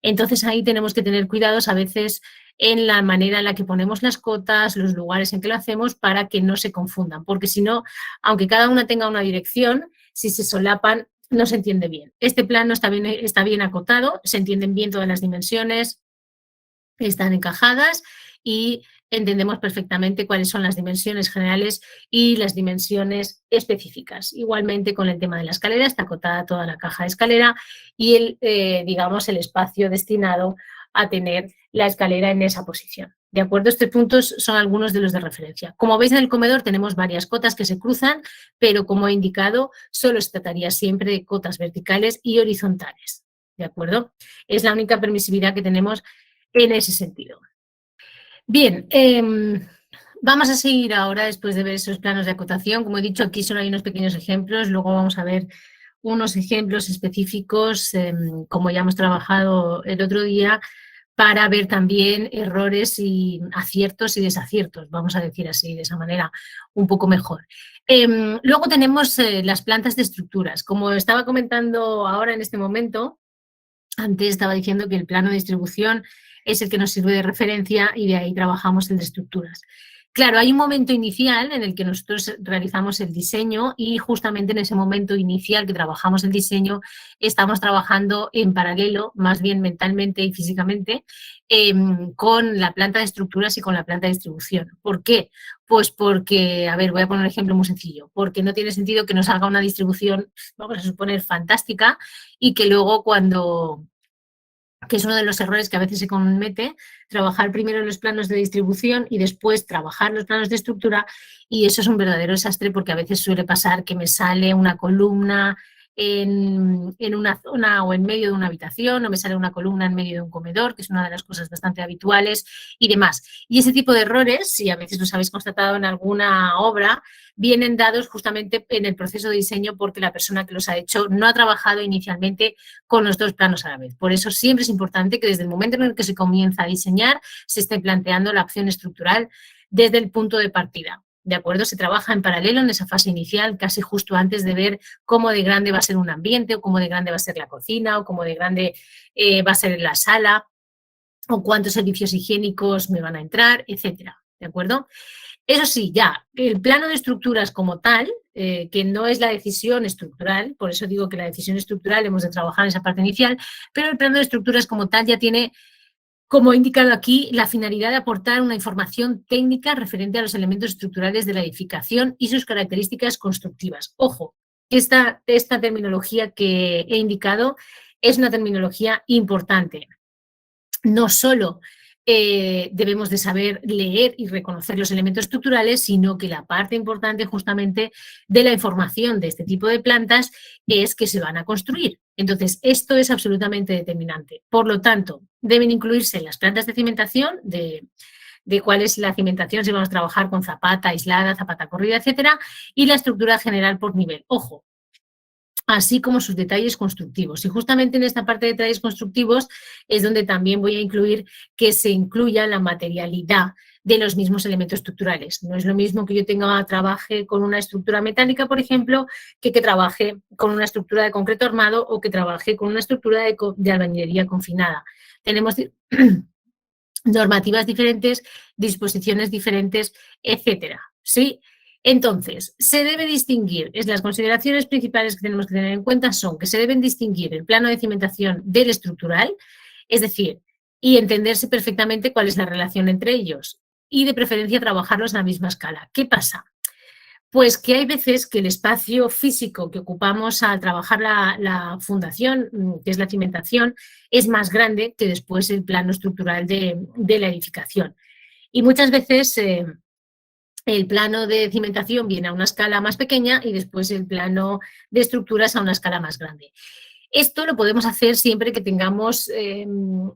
Entonces ahí tenemos que tener cuidados a veces en la manera en la que ponemos las cotas, los lugares en que lo hacemos para que no se confundan, porque si no, aunque cada una tenga una dirección, si se solapan no se entiende bien. Este plano está bien acotado, se entienden bien todas las dimensiones, están encajadas y entendemos perfectamente cuáles son las dimensiones generales y las dimensiones específicas. Igualmente con el tema de la escalera está acotada toda la caja de escalera y digamos, el espacio destinado a tener la escalera en esa posición. ¿De acuerdo? Estos puntos son algunos de los de referencia. Como veis en el comedor tenemos varias cotas que se cruzan, pero como he indicado, solo se trataría siempre de cotas verticales y horizontales. ¿De acuerdo? Es la única permisividad que tenemos en ese sentido. Bien, vamos a seguir ahora después de ver esos planos de acotación. Como he dicho, aquí solo hay unos pequeños ejemplos, luego vamos a ver unos ejemplos específicos, como ya hemos trabajado el otro día, para ver también errores y aciertos y desaciertos, vamos a decir así, de esa manera un poco mejor. Luego tenemos las plantas de estructuras. Como estaba comentando ahora en este momento, antes estaba diciendo que el plano de distribución es el que nos sirve de referencia y de ahí trabajamos el de estructuras. Claro, hay un momento inicial en el que nosotros realizamos el diseño y justamente en ese momento inicial que trabajamos el diseño estamos trabajando en paralelo, más bien mentalmente y físicamente, con la planta de estructuras y con la planta de distribución. ¿Por qué? Pues porque, a ver, voy a poner un ejemplo muy sencillo, porque no tiene sentido que nos haga una distribución, vamos a suponer, fantástica y que luego que es uno de los errores que a veces se comete, trabajar primero en los planos de distribución y después trabajar los planos de estructura, y eso es un verdadero desastre porque a veces suele pasar que me sale una columna en una zona o en medio de una habitación, o me sale una columna en medio de un comedor, que es una de las cosas bastante habituales y demás. Y ese tipo de errores, si a veces los habéis constatado en alguna obra, vienen dados justamente en el proceso de diseño porque la persona que los ha hecho no ha trabajado inicialmente con los dos planos a la vez. Por eso siempre es importante que desde el momento en el que se comienza a diseñar se esté planteando la opción estructural desde el punto de partida. ¿De acuerdo? Se trabaja en paralelo en esa fase inicial, casi justo antes de ver cómo de grande va a ser un ambiente, o cómo de grande va a ser la cocina, o cómo de grande va a ser la sala, o cuántos servicios higiénicos me van a entrar, etcétera. ¿De acuerdo? Eso sí, ya, el plano de estructuras como tal, que no es la decisión estructural, por eso digo que la decisión estructural hemos de trabajar en esa parte inicial, pero el plano de estructuras como tal ya tiene como he indicado aquí, la finalidad de aportar una información técnica referente a los elementos estructurales de la edificación y sus características constructivas. Ojo, esta terminología que he indicado es una terminología importante. No solo debemos de saber leer y reconocer los elementos estructurales, sino que la parte importante justamente de la información de este tipo de plantas es que se van a construir. Entonces, esto es absolutamente determinante. Por lo tanto, deben incluirse las plantas de cimentación, de cuál es la cimentación, si vamos a trabajar con zapata aislada, zapata corrida, etcétera, y la estructura general por nivel. Ojo, así como sus detalles constructivos. Y justamente en esta parte de detalles constructivos es donde también voy a incluir que se incluya la materialidad de los mismos elementos estructurales. No es lo mismo que yo trabaje con una estructura metálica, por ejemplo, que trabaje con una estructura de concreto armado o que trabaje con una estructura de albañilería confinada. Tenemos normativas diferentes, disposiciones diferentes, etcétera, ¿sí? Entonces, se debe distinguir, las consideraciones principales que tenemos que tener en cuenta son que se deben distinguir el plano de cimentación del estructural, es decir, y entenderse perfectamente cuál es la relación entre ellos y de preferencia trabajarlos a la misma escala. ¿Qué pasa? Pues que hay veces que el espacio físico que ocupamos al trabajar la fundación, que es la cimentación, es más grande que después el plano estructural de la edificación. Y muchas veces el plano de cimentación viene a una escala más pequeña y después el plano de estructuras a una escala más grande. Esto lo podemos hacer siempre que tengamos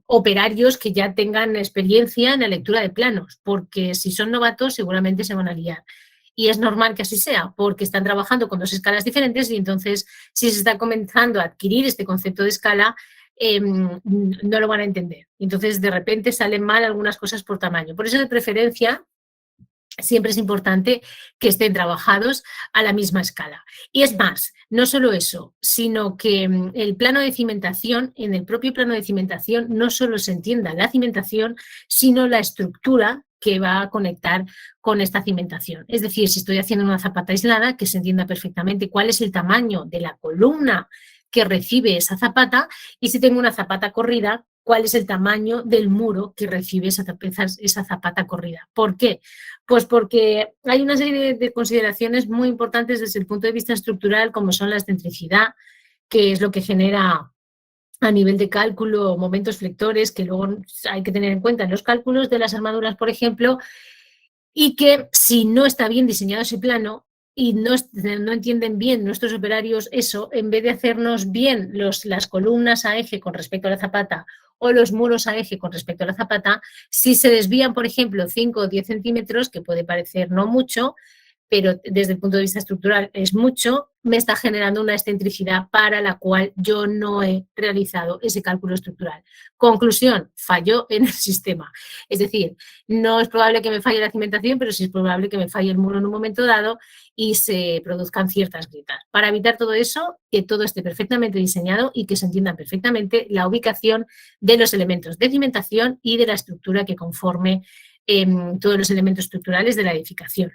operarios que ya tengan experiencia en la lectura de planos, porque si son novatos seguramente se van a liar. Y es normal que así sea, porque están trabajando con dos escalas diferentes y entonces si se está comenzando a adquirir este concepto de escala, no lo van a entender. Entonces de repente salen mal algunas cosas por tamaño. Por eso de preferencia siempre es importante que estén trabajados a la misma escala. Y es más, no solo eso, sino que el plano de cimentación, en el propio plano de cimentación, no solo se entienda la cimentación, sino la estructura que va a conectar con esta cimentación. Es decir, si estoy haciendo una zapata aislada, que se entienda perfectamente cuál es el tamaño de la columna que recibe esa zapata, y si tengo una zapata corrida, cuál es el tamaño del muro que recibe esa zapata corrida. ¿Por qué? Pues porque hay una serie de consideraciones muy importantes desde el punto de vista estructural, como son la excentricidad, que es lo que genera a nivel de cálculo momentos flectores que luego hay que tener en cuenta en los cálculos de las armaduras, por ejemplo, y que si no está bien diseñado ese plano y no entienden bien nuestros operarios eso, en vez de hacernos bien las columnas a eje con respecto a la zapata o los muros a eje con respecto a la zapata, si se desvían, por ejemplo, 5 o 10 centímetros, que puede parecer no mucho, pero desde el punto de vista estructural es mucho, me está generando una excentricidad para la cual yo no he realizado ese cálculo estructural. Conclusión, falló en el sistema. Es decir, no es probable que me falle la cimentación, pero sí es probable que me falle el muro en un momento dado y se produzcan ciertas grietas. Para evitar todo eso, que todo esté perfectamente diseñado y que se entienda perfectamente la ubicación de los elementos de cimentación y de la estructura que conforme todos los elementos estructurales de la edificación.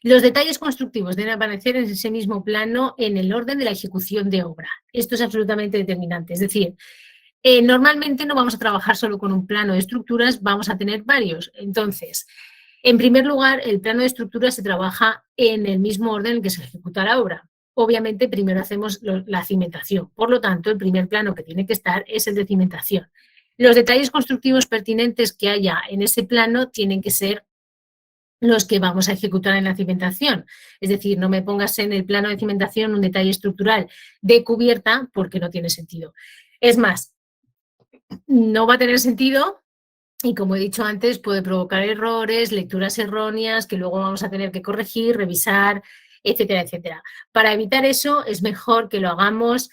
Los detalles constructivos deben aparecer en ese mismo plano en el orden de la ejecución de obra. Esto es absolutamente determinante. Es decir, normalmente no vamos a trabajar solo con un plano de estructuras, vamos a tener varios. Entonces, en primer lugar, el plano de estructuras se trabaja en el mismo orden en que se ejecuta la obra. Obviamente, primero hacemos la cimentación. Por lo tanto, el primer plano que tiene que estar es el de cimentación. Los detalles constructivos pertinentes que haya en ese plano tienen que ser los que vamos a ejecutar en la cimentación. Es decir, no me pongas en el plano de cimentación un detalle estructural de cubierta porque no tiene sentido. Es más, no va a tener sentido y, como he dicho antes, puede provocar errores, lecturas erróneas que luego vamos a tener que corregir, revisar, etcétera, etcétera. Para evitar eso es mejor que hagamos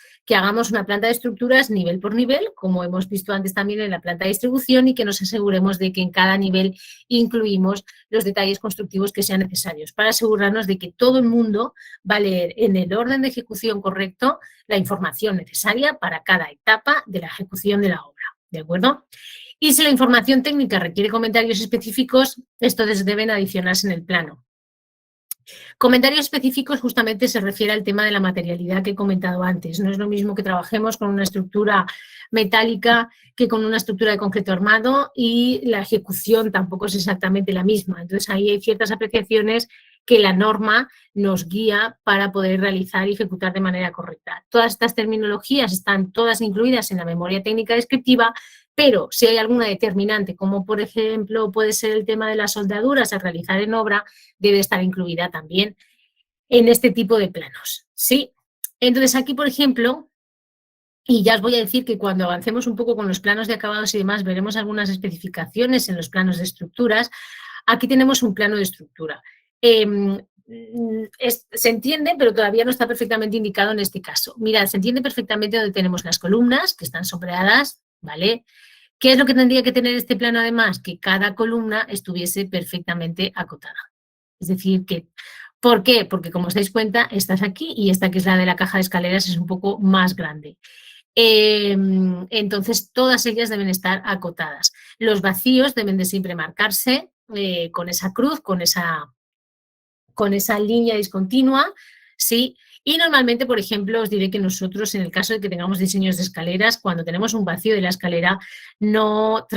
una planta de estructuras nivel por nivel, como hemos visto antes también en la planta de distribución, y que nos aseguremos de que en cada nivel incluimos los detalles constructivos que sean necesarios, para asegurarnos de que todo el mundo va a leer en el orden de ejecución correcto la información necesaria para cada etapa de la ejecución de la obra. ¿De acuerdo? Y si la información técnica requiere comentarios específicos, estos deben adicionarse en el plano. Comentarios específicos justamente se refiere al tema de la materialidad que he comentado antes. No es lo mismo que trabajemos con una estructura metálica que con una estructura de concreto armado, y la ejecución tampoco es exactamente la misma. Entonces ahí hay ciertas apreciaciones que la norma nos guía para poder realizar y ejecutar de manera correcta. Todas estas terminologías están todas incluidas en la memoria técnica descriptiva, pero si hay alguna determinante, como por ejemplo puede ser el tema de las soldaduras a realizar en obra, debe estar incluida también en este tipo de planos, ¿sí? Entonces aquí, por ejemplo, y ya os voy a decir que cuando avancemos un poco con los planos de acabados y demás, veremos algunas especificaciones en los planos de estructuras. Aquí tenemos un plano de estructura. Se entiende, pero todavía no está perfectamente indicado en este caso. Mirad, se entiende perfectamente donde tenemos las columnas, que están sombreadas, ¿vale? ¿Qué es lo que tendría que tener este plano además? Que cada columna estuviese perfectamente acotada. Es decir, que ¿por qué? Porque como os dais cuenta, esta es aquí y esta, que es la de la caja de escaleras, es un poco más grande. Entonces, todas ellas deben estar acotadas. Los vacíos deben de siempre marcarse con esa cruz, con esa línea discontinua, ¿sí? Y normalmente, por ejemplo, os diré que nosotros, en el caso de que tengamos diseños de escaleras, cuando tenemos un vacío de la escalera, no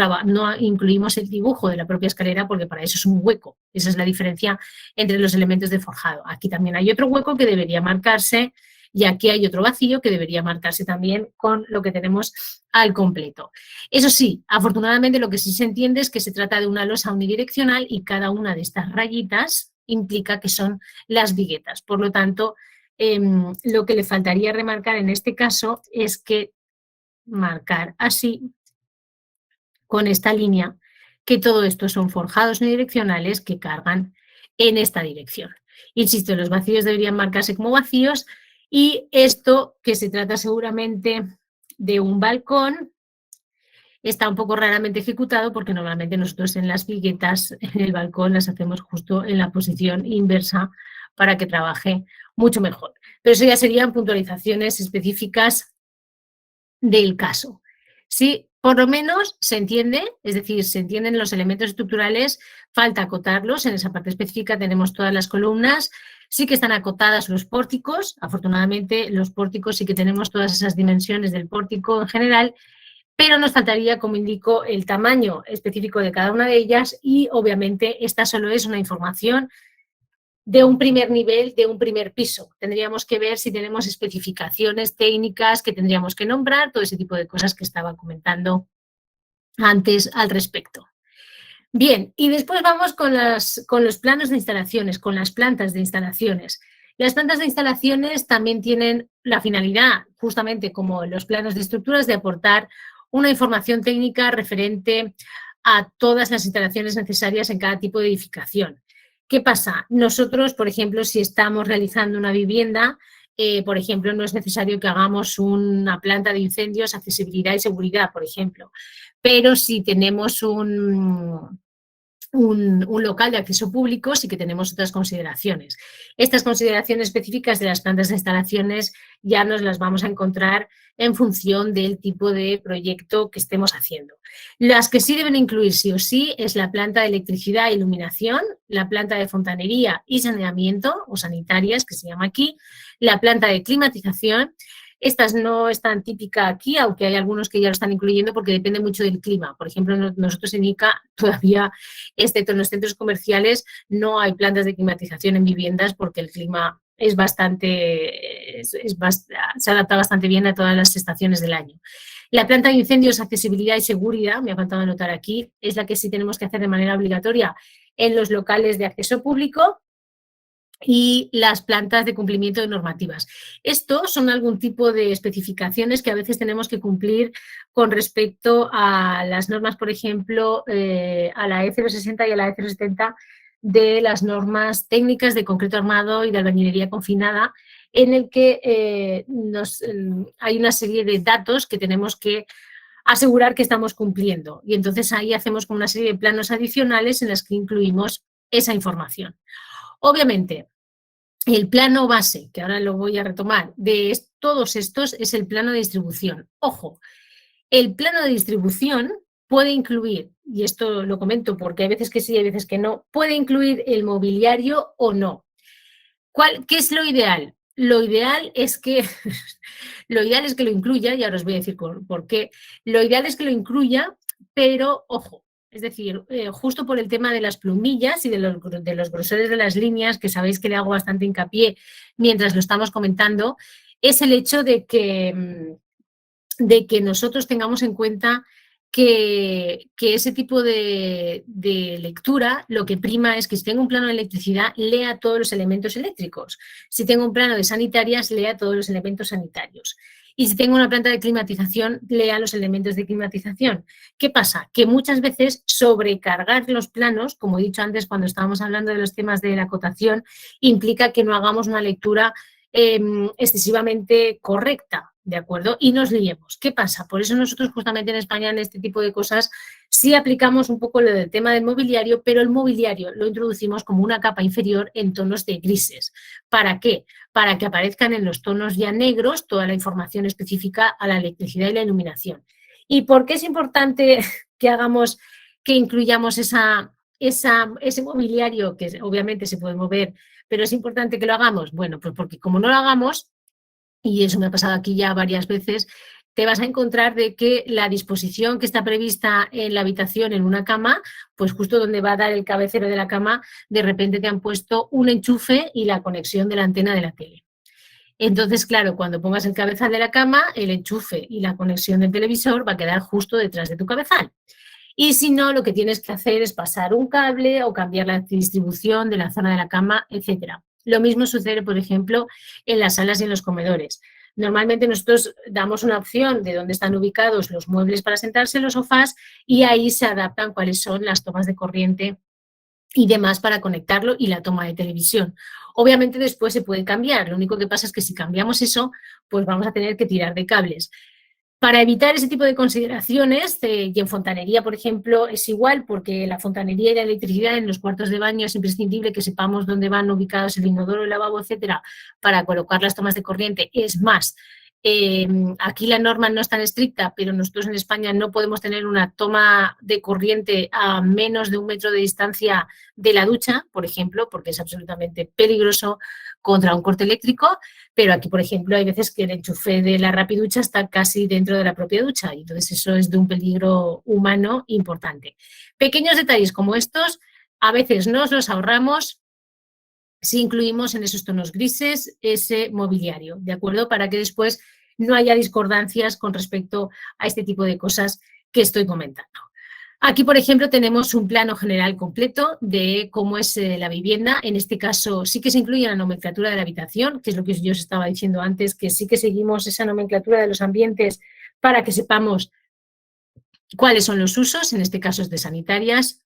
incluimos el dibujo de la propia escalera, porque para eso es un hueco. Esa es la diferencia entre los elementos de forjado. Aquí también hay otro hueco que debería marcarse, y aquí hay otro vacío que debería marcarse también con lo que tenemos al completo. Eso sí, afortunadamente lo que sí se entiende es que se trata de una losa unidireccional y cada una de estas rayitas implica que son las viguetas. Por lo tanto, lo que le faltaría remarcar en este caso es que marcar así, con esta línea, que todo esto son forjados unidireccionales que cargan en esta dirección. Insisto, los vacíos deberían marcarse como vacíos, y esto, que se trata seguramente de un balcón, está un poco raramente ejecutado, porque normalmente nosotros en las viguetas, en el balcón, las hacemos justo en la posición inversa para que trabaje mucho mejor. Pero eso ya serían puntualizaciones específicas del caso. Sí, por lo menos se entiende, es decir, se entienden los elementos estructurales, falta acotarlos. En esa parte específica tenemos todas las columnas, sí que están acotadas los pórticos. Afortunadamente, los pórticos sí que tenemos todas esas dimensiones del pórtico en general, pero nos faltaría, como indico, el tamaño específico de cada una de ellas, y obviamente esta solo es una información de un primer nivel, de un primer piso. Tendríamos que ver si tenemos especificaciones técnicas que tendríamos que nombrar, todo ese tipo de cosas que estaba comentando antes al respecto. Bien, y después vamos con los planos de instalaciones, con las plantas de instalaciones. Las plantas de instalaciones también tienen la finalidad, justamente como los planos de estructuras, de aportar una información técnica referente a todas las instalaciones necesarias en cada tipo de edificación. ¿Qué pasa? Nosotros, por ejemplo, si estamos realizando una vivienda, por ejemplo, no es necesario que hagamos una planta de incendios, accesibilidad y seguridad, por ejemplo. Pero si tenemos un local de acceso público, sí que tenemos otras consideraciones. Estas consideraciones específicas de las plantas de instalaciones ya nos las vamos a encontrar en función del tipo de proyecto que estemos haciendo. Las que sí deben incluir sí o sí es la planta de electricidad e iluminación, la planta de fontanería y saneamiento, o sanitarias, que se llama aquí, la planta de climatización. Estas no están típicas aquí, aunque hay algunos que ya lo están incluyendo, porque depende mucho del clima. Por ejemplo, nosotros en ICA todavía, excepto en los centros comerciales, no hay plantas de climatización en viviendas, porque el clima es se adapta bastante bien a todas las estaciones del año. La planta de incendios, accesibilidad y seguridad, me ha faltado anotar aquí, es la que sí tenemos que hacer de manera obligatoria en los locales de acceso público, y las plantas de cumplimiento de normativas. Estos son algún tipo de especificaciones que a veces tenemos que cumplir con respecto a las normas, por ejemplo, a la E060 y a la E070, de las normas técnicas de concreto armado y de albañilería confinada, en el que hay una serie de datos que tenemos que asegurar que estamos cumpliendo. Y entonces ahí hacemos como una serie de planos adicionales en los que incluimos esa información. Obviamente, el plano base, que ahora lo voy a retomar, de todos estos es el plano de distribución. Ojo, el plano de distribución puede incluir, y esto lo comento porque hay veces que sí, hay veces que no, puede incluir el mobiliario o no. ¿Qué es lo ideal? Lo ideal es que lo ideal es que lo incluya, y ahora os voy a decir por qué. Lo ideal es que lo incluya, pero ojo, es decir, justo por el tema de las plumillas y de los grosores de las líneas, que sabéis que le hago bastante hincapié mientras lo estamos comentando, es el hecho de que nosotros tengamos en cuenta que ese tipo de lectura lo que prima es que si tengo un plano de electricidad, lea todos los elementos eléctricos. Si tengo un plano de sanitarias, lea todos los elementos sanitarios. Y si tengo una planta de climatización, lea los elementos de climatización. ¿Qué pasa? Que muchas veces sobrecargar los planos, como he dicho antes cuando estábamos hablando de los temas de la acotación, implica que no hagamos una lectura excesivamente correcta, ¿de acuerdo? Y nos liemos. ¿Qué pasa? Por eso nosotros justamente en España en este tipo de cosas sí aplicamos un poco lo del tema del mobiliario, pero el mobiliario lo introducimos como una capa inferior en tonos de grises. ¿Para qué? Para que aparezcan en los tonos ya negros toda la información específica a la electricidad y la iluminación. ¿Y por qué es importante que hagamos, que incluyamos ese mobiliario que obviamente se puede mover, pero es importante que lo hagamos? Bueno, pues porque como no lo hagamos, y eso me ha pasado aquí ya varias veces, te vas a encontrar de que la disposición que está prevista en la habitación en una cama, pues justo donde va a dar el cabecero de la cama, de repente te han puesto un enchufe y la conexión de la antena de la tele. Entonces, claro, cuando pongas el cabezal de la cama, el enchufe y la conexión del televisor va a quedar justo detrás de tu cabezal. Y si no, lo que tienes que hacer es pasar un cable o cambiar la distribución de la zona de la cama, etcétera. Lo mismo sucede, por ejemplo, en las salas y en los comedores. Normalmente nosotros damos una opción de dónde están ubicados los muebles para sentarse, los sofás, y ahí se adaptan cuáles son las tomas de corriente y demás para conectarlo y la toma de televisión. Obviamente después se puede cambiar, lo único que pasa es que si cambiamos eso, pues vamos a tener que tirar de cables. Para evitar ese tipo de consideraciones, y en fontanería, por ejemplo, es igual, porque la fontanería y la electricidad en los cuartos de baño es imprescindible que sepamos dónde van ubicados el inodoro, el lavabo, etcétera, para colocar las tomas de corriente. Es más, aquí la norma no es tan estricta, pero nosotros en España no podemos tener una toma de corriente a menos de 1 metro de distancia de la ducha, por ejemplo, porque es absolutamente peligroso contra un corte eléctrico, pero aquí, por ejemplo, hay veces que el enchufe de la rapiducha está casi dentro de la propia ducha y entonces eso es de un peligro humano importante. Pequeños detalles como estos, a veces nos los ahorramos si incluimos en esos tonos grises ese mobiliario, ¿de acuerdo? Para que después no haya discordancias con respecto a este tipo de cosas que estoy comentando. Aquí, por ejemplo, tenemos un plano general completo de cómo es la vivienda. En este caso, sí que se incluye la nomenclatura de la habitación, que es lo que yo os estaba diciendo antes, que sí que seguimos esa nomenclatura de los ambientes para que sepamos cuáles son los usos, en este caso es de sanitarias.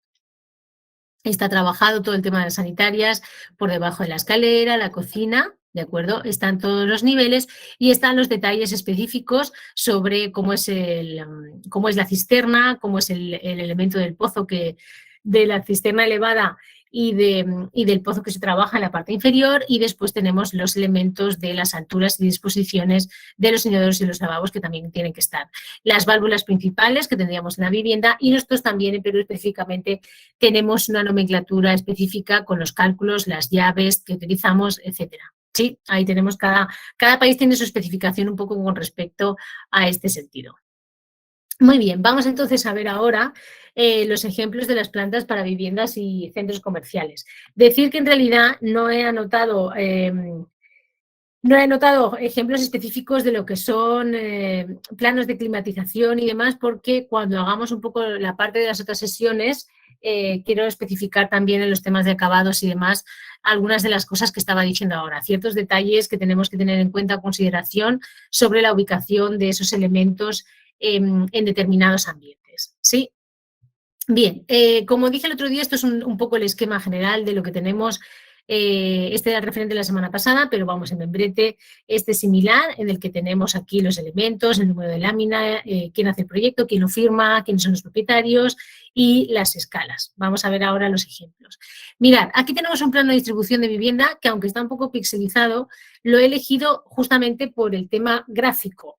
Está trabajado todo el tema de las sanitarias por debajo de la escalera, la cocina, ¿de acuerdo? Están todos los niveles y están los detalles específicos sobre cómo es la cisterna, cómo es el elemento del pozo de la cisterna elevada y del pozo que se trabaja en la parte inferior, y después tenemos los elementos de las alturas y disposiciones de los inodoros y los lavabos que también tienen que estar. Las válvulas principales que tendríamos en la vivienda, y nosotros también en Perú específicamente tenemos una nomenclatura específica con los cálculos, las llaves que utilizamos, etcétera. Sí, ahí tenemos cada país tiene su especificación un poco con respecto a este sentido. Muy bien, vamos entonces a ver ahora los ejemplos de las plantas para viviendas y centros comerciales. Decir que en realidad no he anotado ejemplos específicos de lo que son planos de climatización y demás, porque cuando hagamos un poco la parte de las otras sesiones, quiero especificar también en los temas de acabados y demás algunas de las cosas que estaba diciendo ahora, ciertos detalles que tenemos que tener en cuenta o consideración sobre la ubicación de esos elementos en determinados ambientes. ¿Sí? Bien, como dije el otro día, esto es un poco el esquema general de lo que tenemos. Este era el referente de la semana pasada, pero vamos en membrete. Este es similar, en el que tenemos aquí los elementos, el número de lámina, quién hace el proyecto, quién lo firma, quiénes son los propietarios y las escalas. Vamos a ver ahora los ejemplos. Mirad, aquí tenemos un plano de distribución de vivienda que, aunque está un poco pixelizado, lo he elegido justamente por el tema gráfico.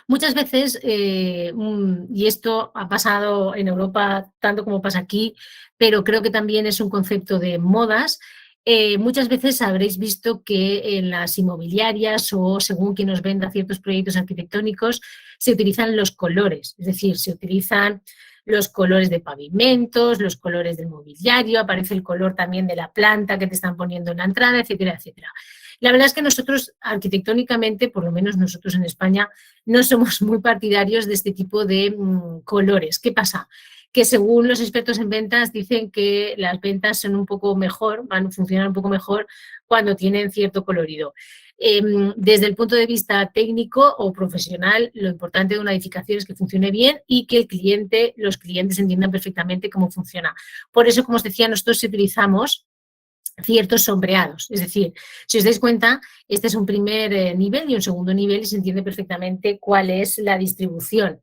Muchas veces, y esto ha pasado en Europa tanto como pasa aquí, pero creo que también es un concepto de modas, muchas veces habréis visto que en las inmobiliarias o según quien nos venda ciertos proyectos arquitectónicos se utilizan los colores, es decir, se utilizan los colores de pavimentos, los colores del mobiliario, aparece el color también de la planta que te están poniendo en la entrada, etcétera, etcétera. La verdad es que nosotros arquitectónicamente, por lo menos nosotros en España, no somos muy partidarios de este tipo de colores. ¿Qué pasa? Que según los expertos en ventas dicen que las ventas son un poco mejor, van a funcionar un poco mejor cuando tienen cierto colorido. Desde el punto de vista técnico o profesional, lo importante de una edificación es que funcione bien y que los clientes entiendan perfectamente cómo funciona. Por eso, como os decía, nosotros utilizamos ciertos sombreados. Es decir, si os dais cuenta, este es un primer nivel y un segundo nivel y se entiende perfectamente cuál es la distribución.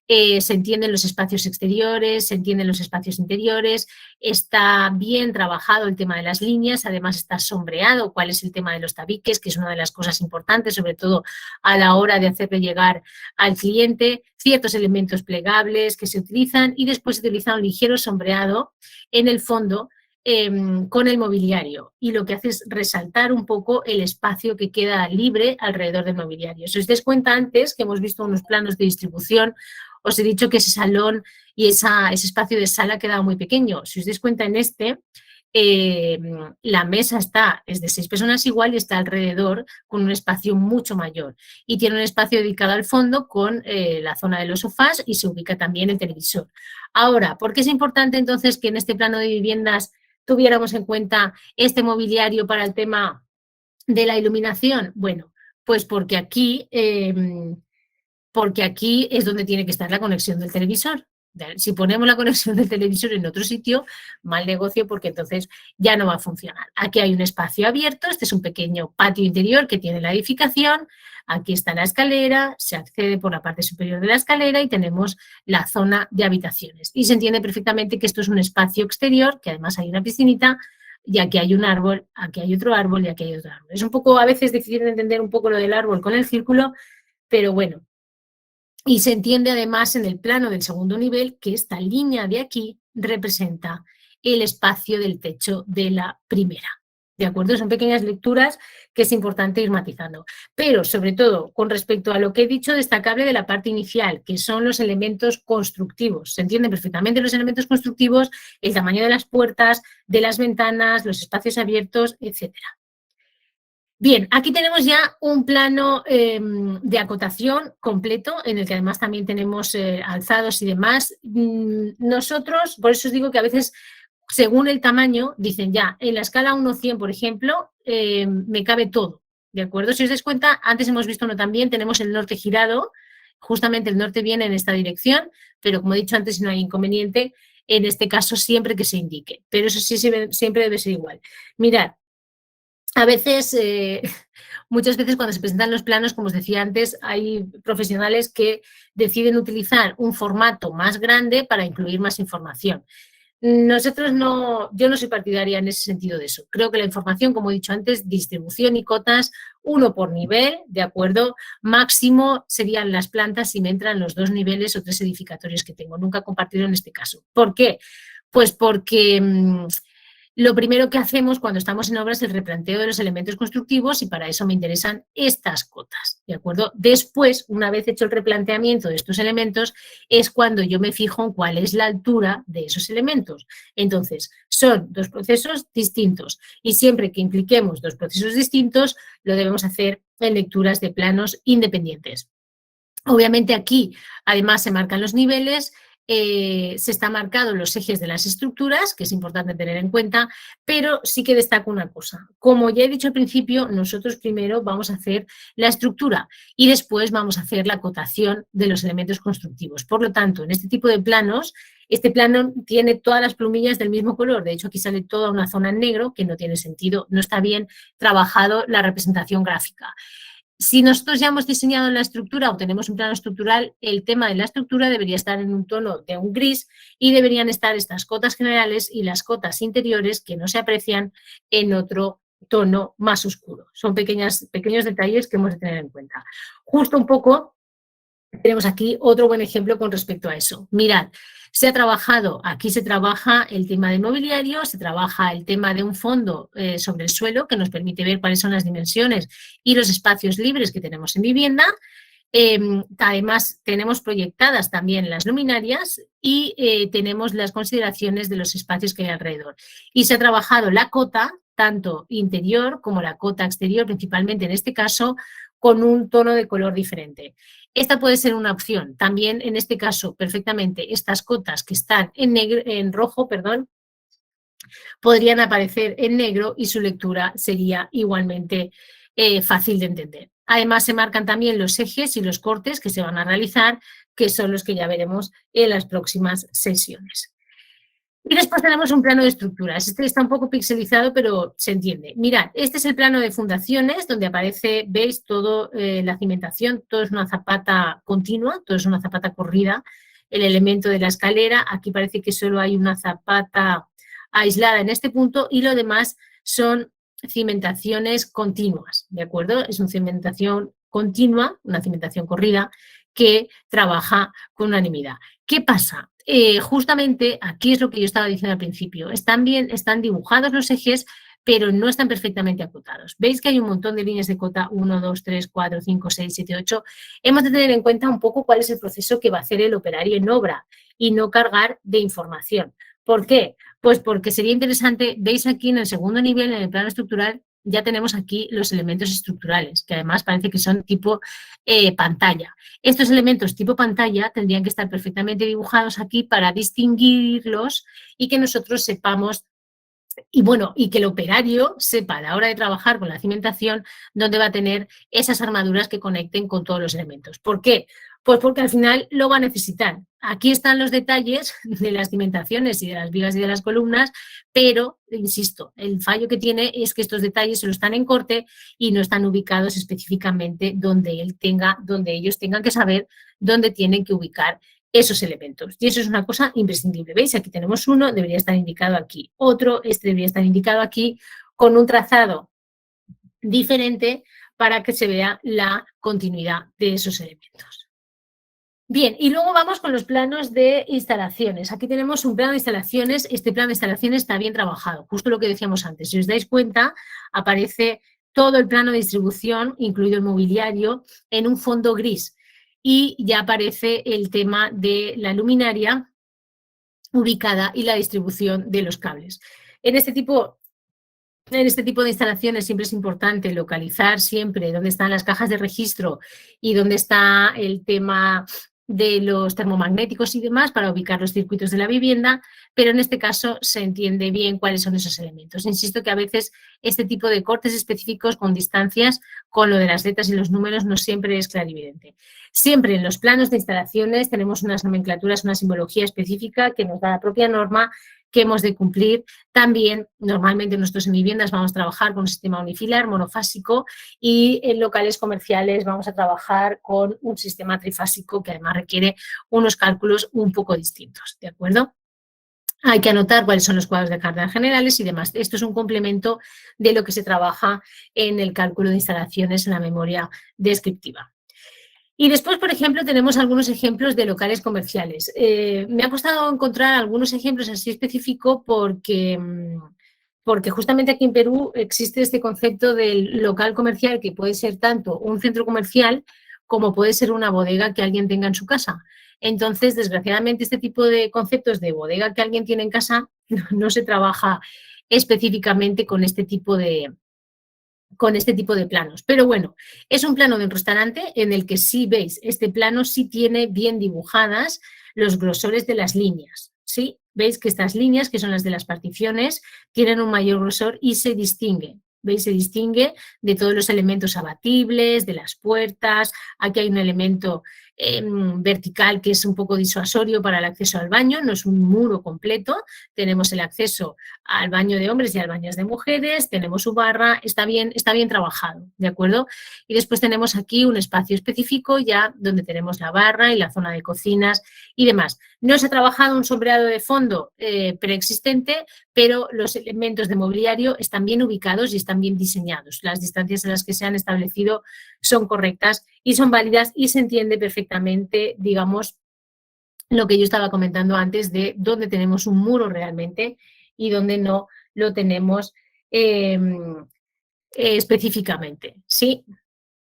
Se entienden los espacios exteriores, se entienden los espacios interiores, está bien trabajado el tema de las líneas, además está sombreado cuál es el tema de los tabiques, que es una de las cosas importantes, sobre todo a la hora de hacerle llegar al cliente, ciertos elementos plegables que se utilizan y después se utiliza un ligero sombreado en el fondo con el mobiliario y lo que hace es resaltar un poco el espacio que queda libre alrededor del mobiliario. Si os dais cuenta antes que hemos visto unos planos de distribución, os he dicho que ese salón y ese espacio de sala quedaba muy pequeño. Si os dais cuenta en la mesa es de 6 personas igual y está alrededor con un espacio mucho mayor y tiene un espacio dedicado al fondo con la zona de los sofás y se ubica también el televisor. Ahora, ¿por qué es importante entonces que en este plano de viviendas tuviéramos en cuenta este mobiliario para el tema de la iluminación? Bueno, pues porque aquí es donde tiene que estar la conexión del televisor. Si ponemos la conexión del televisor en otro sitio, mal negocio porque entonces ya no va a funcionar. Aquí hay un espacio abierto, este es un pequeño patio interior que tiene la edificación, aquí está la escalera, se accede por la parte superior de la escalera y tenemos la zona de habitaciones. Y se entiende perfectamente que esto es un espacio exterior, que además hay una piscinita, y aquí hay un árbol, aquí hay otro árbol y aquí hay otro árbol. Es un poco a veces difícil de entender un poco lo del árbol con el círculo, pero bueno. Y se entiende además en el plano del segundo nivel que esta línea de aquí representa el espacio del techo de la primera. ¿De acuerdo? Son pequeñas lecturas que es importante ir matizando. Pero, sobre todo, con respecto a lo que he dicho, destacable de la parte inicial, que son los elementos constructivos. Se entienden perfectamente los elementos constructivos, el tamaño de las puertas, de las ventanas, los espacios abiertos, etcétera. Bien, aquí tenemos ya un plano de acotación completo, en el que además también tenemos alzados y demás. Nosotros, por eso os digo que a veces, según el tamaño, dicen ya, en la escala 1-100, por ejemplo, me cabe todo, ¿de acuerdo? Si os dais cuenta, antes hemos visto uno también, tenemos el norte girado, justamente el norte viene en esta dirección, pero como he dicho antes, no hay inconveniente, en este caso siempre que se indique, pero eso sí siempre debe ser igual. Mirad, a veces, muchas veces cuando se presentan los planos, como os decía antes, hay profesionales que deciden utilizar un formato más grande para incluir más información. Nosotros no, yo no soy partidaria en ese sentido de eso. Creo que la información, como he dicho antes, distribución y cotas, uno por nivel, ¿de acuerdo? Máximo serían las plantas si me entran los 2 niveles o 3 edificatorios que tengo. Nunca compartido en este caso. ¿Por qué? Pues porque lo primero que hacemos cuando estamos en obras es el replanteo de los elementos constructivos y para eso me interesan estas cotas, ¿de acuerdo? Después, una vez hecho el replanteamiento de estos elementos, es cuando yo me fijo en cuál es la altura de esos elementos. Entonces, son 2 procesos distintos y siempre que impliquemos 2 procesos distintos, lo debemos hacer en lecturas de planos independientes. Obviamente aquí, además, se marcan los niveles, se están marcados los ejes de las estructuras, que es importante tener en cuenta, pero sí que destaco una cosa. Como ya he dicho al principio, nosotros primero vamos a hacer la estructura y después vamos a hacer la acotación de los elementos constructivos. Por lo tanto, en este tipo de planos, este plano tiene todas las plumillas del mismo color. De hecho, aquí sale toda una zona en negro que no tiene sentido, no está bien trabajado la representación gráfica. Si nosotros ya hemos diseñado la estructura o tenemos un plano estructural, el tema de la estructura debería estar en un tono de un gris y deberían estar estas cotas generales y las cotas interiores que no se aprecian en otro tono más oscuro. Son pequeños detalles que hemos de tener en cuenta. Justo un poco tenemos aquí otro buen ejemplo con respecto a eso. Mirad, Se ha trabajado, aquí se trabaja el tema del mobiliario, se trabaja el tema de un fondo sobre el suelo que nos permite ver cuáles son las dimensiones y los espacios libres que tenemos en vivienda. Además, tenemos proyectadas también las luminarias y tenemos las consideraciones de los espacios que hay alrededor. Y se ha trabajado la cota, tanto interior como la cota exterior, principalmente en este caso, con un tono de color diferente. Esta puede ser una opción. También, en este caso, perfectamente, estas cotas que están en rojo, perdón, podrían aparecer en negro y su lectura sería igualmente fácil de entender. Además, se marcan también los ejes y los cortes que se van a realizar, que son los que ya veremos en las próximas sesiones. Y después tenemos un plano de estructuras. Este está un poco pixelizado, pero se entiende. Mirad, este es el plano de fundaciones, donde aparece, veis, todo la cimentación, todo es una zapata continua, todo es una zapata corrida. El elemento de la escalera, aquí parece que solo hay una zapata aislada en este punto y lo demás son cimentaciones continuas, ¿de acuerdo? Es una cimentación continua, una cimentación corrida que trabaja con unanimidad. ¿Qué pasa? Justamente aquí es lo que yo estaba diciendo al principio. Están dibujados los ejes, pero no están perfectamente acotados. Veis que hay un montón de líneas de cota 1, 2, 3, 4, 5, 6, 7, 8. Hemos de tener en cuenta un poco cuál es el proceso que va a hacer el operario en obra y no cargar de información. ¿Por qué? Pues porque sería interesante, veis aquí en el segundo nivel, en el plano estructural, ya tenemos aquí los elementos estructurales, que además parece que son tipo pantalla. Estos elementos tipo pantalla tendrían que estar perfectamente dibujados aquí para distinguirlos y que nosotros sepamos y que el operario sepa a la hora de trabajar con la cimentación dónde va a tener esas armaduras que conecten con todos los elementos. ¿Por qué? Pues porque al final lo va a necesitar. Aquí están los detalles de las cimentaciones y de las vigas y de las columnas, pero, insisto, el fallo que tiene es que estos detalles solo están en corte y no están ubicados específicamente donde ellos tengan que saber dónde tienen que ubicar esos elementos. Y eso es una cosa imprescindible. ¿Veis? Aquí tenemos uno, debería estar indicado aquí. Otro, este debería estar indicado aquí, con un trazado diferente para que se vea la continuidad de esos elementos. Bien, y luego vamos con los planos de instalaciones. Aquí tenemos un plano de instalaciones. Este plano de instalaciones está bien trabajado, justo lo que decíamos antes. Si os dais cuenta, aparece todo el plano de distribución, incluido el mobiliario, en un fondo gris. Y ya aparece el tema de la luminaria ubicada y la distribución de los cables. En este tipo de instalaciones siempre es importante localizar siempre dónde están las cajas de registro y dónde está el tema de los termomagnéticos y demás para ubicar los circuitos de la vivienda, pero en este caso se entiende bien cuáles son esos elementos. Insisto que a veces este tipo de cortes específicos con distancias, con lo de las letras y los números, no siempre es clarividente. Siempre en los planos de instalaciones tenemos unas nomenclaturas, una simbología específica que nos da la propia norma que hemos de cumplir. También, normalmente nosotros en viviendas vamos a trabajar con un sistema unifilar, monofásico, y en locales comerciales vamos a trabajar con un sistema trifásico que además requiere unos cálculos un poco distintos, ¿de acuerdo? Hay que anotar cuáles son los cuadros de cargas generales y demás. Esto es un complemento de lo que se trabaja en el cálculo de instalaciones en la memoria descriptiva. Y después, por ejemplo, tenemos algunos ejemplos de locales comerciales. Me ha costado encontrar algunos ejemplos así específicos porque justamente aquí en Perú existe este concepto del local comercial que puede ser tanto un centro comercial como puede ser una bodega que alguien tenga en su casa. Entonces, desgraciadamente, este tipo de conceptos de bodega que alguien tiene en casa no se trabaja específicamente con este tipo de planos. Pero bueno, es un plano de un restaurante en el que sí veis, este plano sí tiene bien dibujadas los grosores de las líneas, ¿sí? Veis que estas líneas, que son las de las particiones, tienen un mayor grosor y se distinguen. ¿Veis? Se distingue de todos los elementos abatibles, de las puertas. Aquí hay un elemento vertical que es un poco disuasorio para el acceso al baño, no es un muro completo. Tenemos el acceso al baño de hombres y al baño de mujeres, tenemos su barra, está bien trabajado, ¿de acuerdo? Y después tenemos aquí un espacio específico ya donde tenemos la barra y la zona de cocinas y demás. No se ha trabajado un sombreado de fondo preexistente, pero los elementos de mobiliario están bien ubicados y están bien diseñados. Las distancias en las que se han establecido son correctas y son válidas y se entiende perfectamente, digamos, lo que yo estaba comentando antes de dónde tenemos un muro realmente y dónde no lo tenemos eh, específicamente, ¿sí?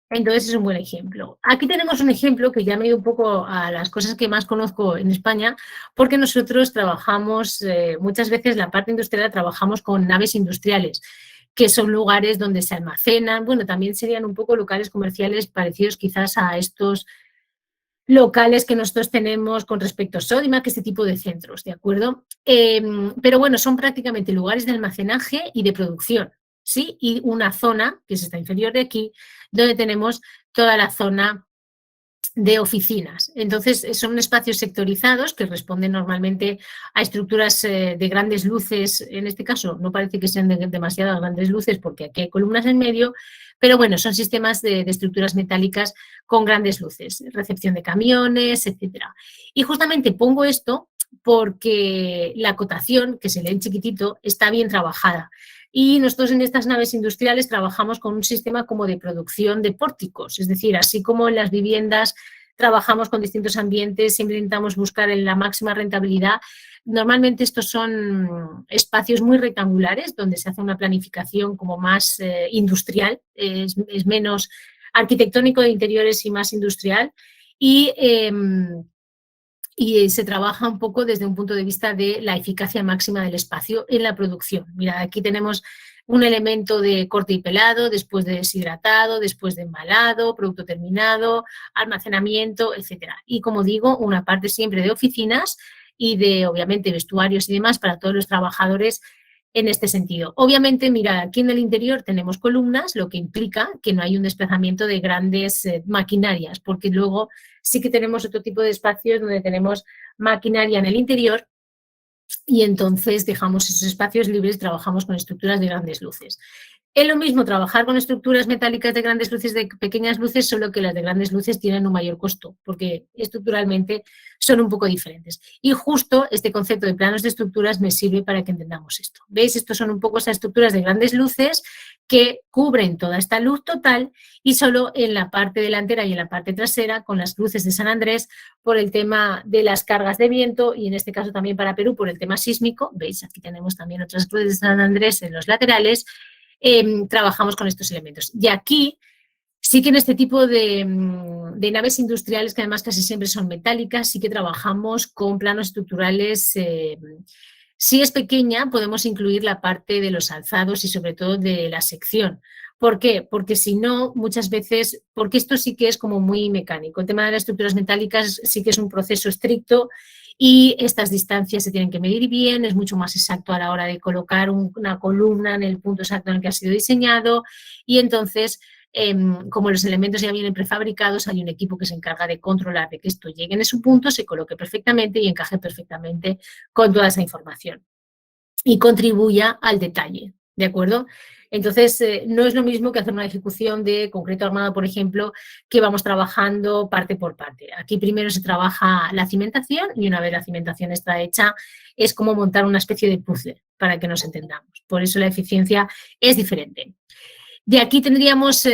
Entonces es un buen ejemplo. Aquí tenemos un ejemplo que ya me he ido un poco a las cosas que más conozco en España, porque nosotros trabajamos, muchas veces la parte industrial trabajamos con naves industriales, que son lugares donde se almacenan, bueno, también serían un poco locales comerciales parecidos quizás a estos locales que nosotros tenemos con respecto a Sodimac, este tipo de centros, ¿de acuerdo? Pero bueno, son prácticamente lugares de almacenaje y de producción, ¿sí? Y una zona, que es esta inferior de aquí, donde tenemos toda la zona de oficinas. Entonces, son espacios sectorizados que responden normalmente a estructuras de grandes luces. En este caso, no parece que sean demasiadas grandes luces porque aquí hay columnas en medio, pero bueno, son sistemas de estructuras metálicas con grandes luces, recepción de camiones, etcétera. Y justamente pongo esto porque la acotación, que se lee en chiquitito, está bien trabajada. Y nosotros en estas naves industriales trabajamos con un sistema como de producción de pórticos, es decir, así como en las viviendas trabajamos con distintos ambientes, siempre intentamos buscar en la máxima rentabilidad. Normalmente estos son espacios muy rectangulares donde se hace una planificación como más industrial, es menos arquitectónico de interiores y más industrial. Y se trabaja un poco desde un punto de vista de la eficacia máxima del espacio en la producción. Mira, aquí tenemos un elemento de corte y pelado, después de deshidratado, después de embalado, producto terminado, almacenamiento, etcétera. Y como digo, una parte siempre de oficinas y de, obviamente, vestuarios y demás para todos los trabajadores en este sentido. Obviamente, mira, aquí en el interior tenemos columnas, lo que implica que no hay un desplazamiento de grandes maquinarias, porque luego sí que tenemos otro tipo de espacios donde tenemos maquinaria en el interior y entonces dejamos esos espacios libres, trabajamos con estructuras de grandes luces. Es lo mismo trabajar con estructuras metálicas de grandes luces, de pequeñas luces, solo que las de grandes luces tienen un mayor costo, porque estructuralmente son un poco diferentes. Y justo este concepto de planos de estructuras me sirve para que entendamos esto. ¿Veis? Estos son un poco esas estructuras de grandes luces que cubren toda esta luz total y solo en la parte delantera y en la parte trasera, con las luces de San Andrés, por el tema de las cargas de viento y en este caso también para Perú por el tema sísmico. ¿Veis? Aquí tenemos también otras luces de San Andrés en los laterales. Trabajamos con estos elementos. Y aquí sí que en este tipo de naves industriales, que además casi siempre son metálicas, sí que trabajamos con planos estructurales. Si es pequeña, podemos incluir la parte de los alzados y sobre todo de la sección. ¿Por qué? Porque si no, muchas veces, porque esto sí que es como muy mecánico. El tema de las estructuras metálicas sí que es un proceso estricto y estas distancias se tienen que medir bien, es mucho más exacto a la hora de colocar una columna en el punto exacto en el que ha sido diseñado y entonces, como los elementos ya vienen prefabricados, hay un equipo que se encarga de controlar de que esto llegue en su punto, se coloque perfectamente y encaje perfectamente con toda esa información y contribuya al detalle, ¿de acuerdo? Entonces, no es lo mismo que hacer una ejecución de concreto armado, por ejemplo, que vamos trabajando parte por parte. Aquí primero se trabaja la cimentación y una vez la cimentación está hecha, es como montar una especie de puzzle para que nos entendamos. Por eso la eficiencia es diferente. De aquí tendríamos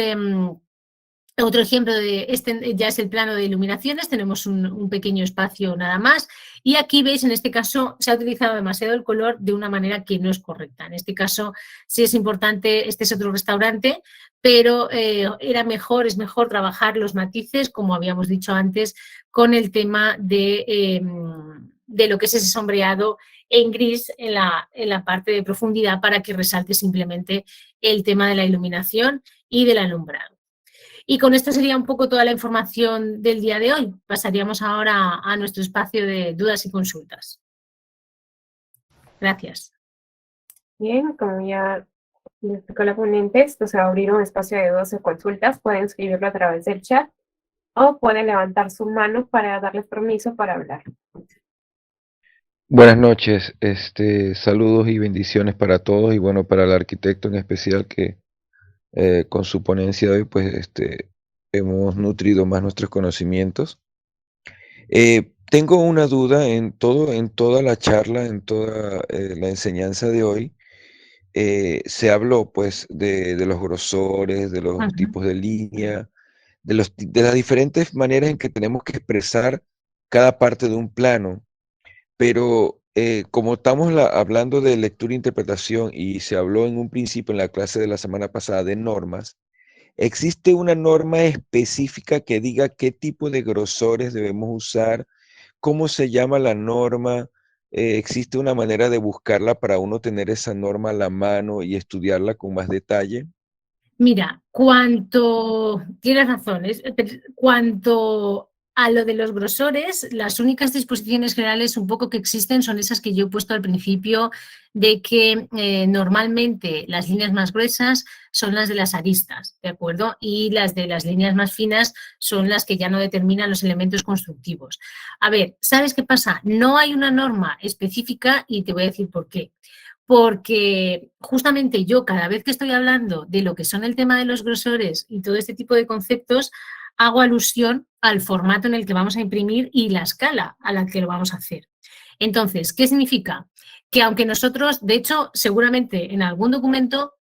otro ejemplo de este ya es el plano de iluminaciones, tenemos un pequeño espacio nada más y aquí veis en este caso se ha utilizado demasiado el color de una manera que no es correcta. En este caso sí es importante, este es otro restaurante, pero es mejor trabajar los matices, como habíamos dicho antes, con el tema de lo que es ese sombreado en gris en la parte de profundidad para que resalte simplemente el tema de la iluminación y del alumbrado. Y con esto sería un poco toda la información del día de hoy. Pasaríamos ahora a nuestro espacio de dudas y consultas. Gracias. Bien, como ya les explicó la ponente, esto se va a abrir un espacio de dudas y consultas. Pueden escribirlo a través del chat o pueden levantar su mano para darles permiso para hablar. Buenas noches, saludos y bendiciones para todos y bueno, para el arquitecto en especial que con su ponencia de hoy pues hemos nutrido más nuestros conocimientos. Tengo una duda en toda la charla, en toda la enseñanza de hoy, se habló pues de los grosores, de los Ujú. tipos de línea, de las diferentes maneras en que tenemos que expresar cada parte de un plano, pero como estamos hablando de lectura e interpretación y se habló en un principio en la clase de la semana pasada de normas, ¿existe una norma específica que diga qué tipo de grosores debemos usar? ¿Cómo se llama la norma? ¿Existe una manera de buscarla para uno tener esa norma a la mano y estudiarla con más detalle? Mira, tienes razón, cuanto a lo de los grosores, las únicas disposiciones generales un poco que existen son esas que yo he puesto al principio, de que normalmente las líneas más gruesas son las de las aristas, ¿de acuerdo? Y las de las líneas más finas son las que ya no determinan los elementos constructivos. A ver, ¿sabes qué pasa? No hay una norma específica y te voy a decir por qué. Porque justamente yo cada vez que estoy hablando de lo que son el tema de los grosores y todo este tipo de conceptos, hago alusión al formato en el que vamos a imprimir y la escala a la que lo vamos a hacer. Entonces, ¿qué significa? Que aunque nosotros, de hecho, seguramente en algún documento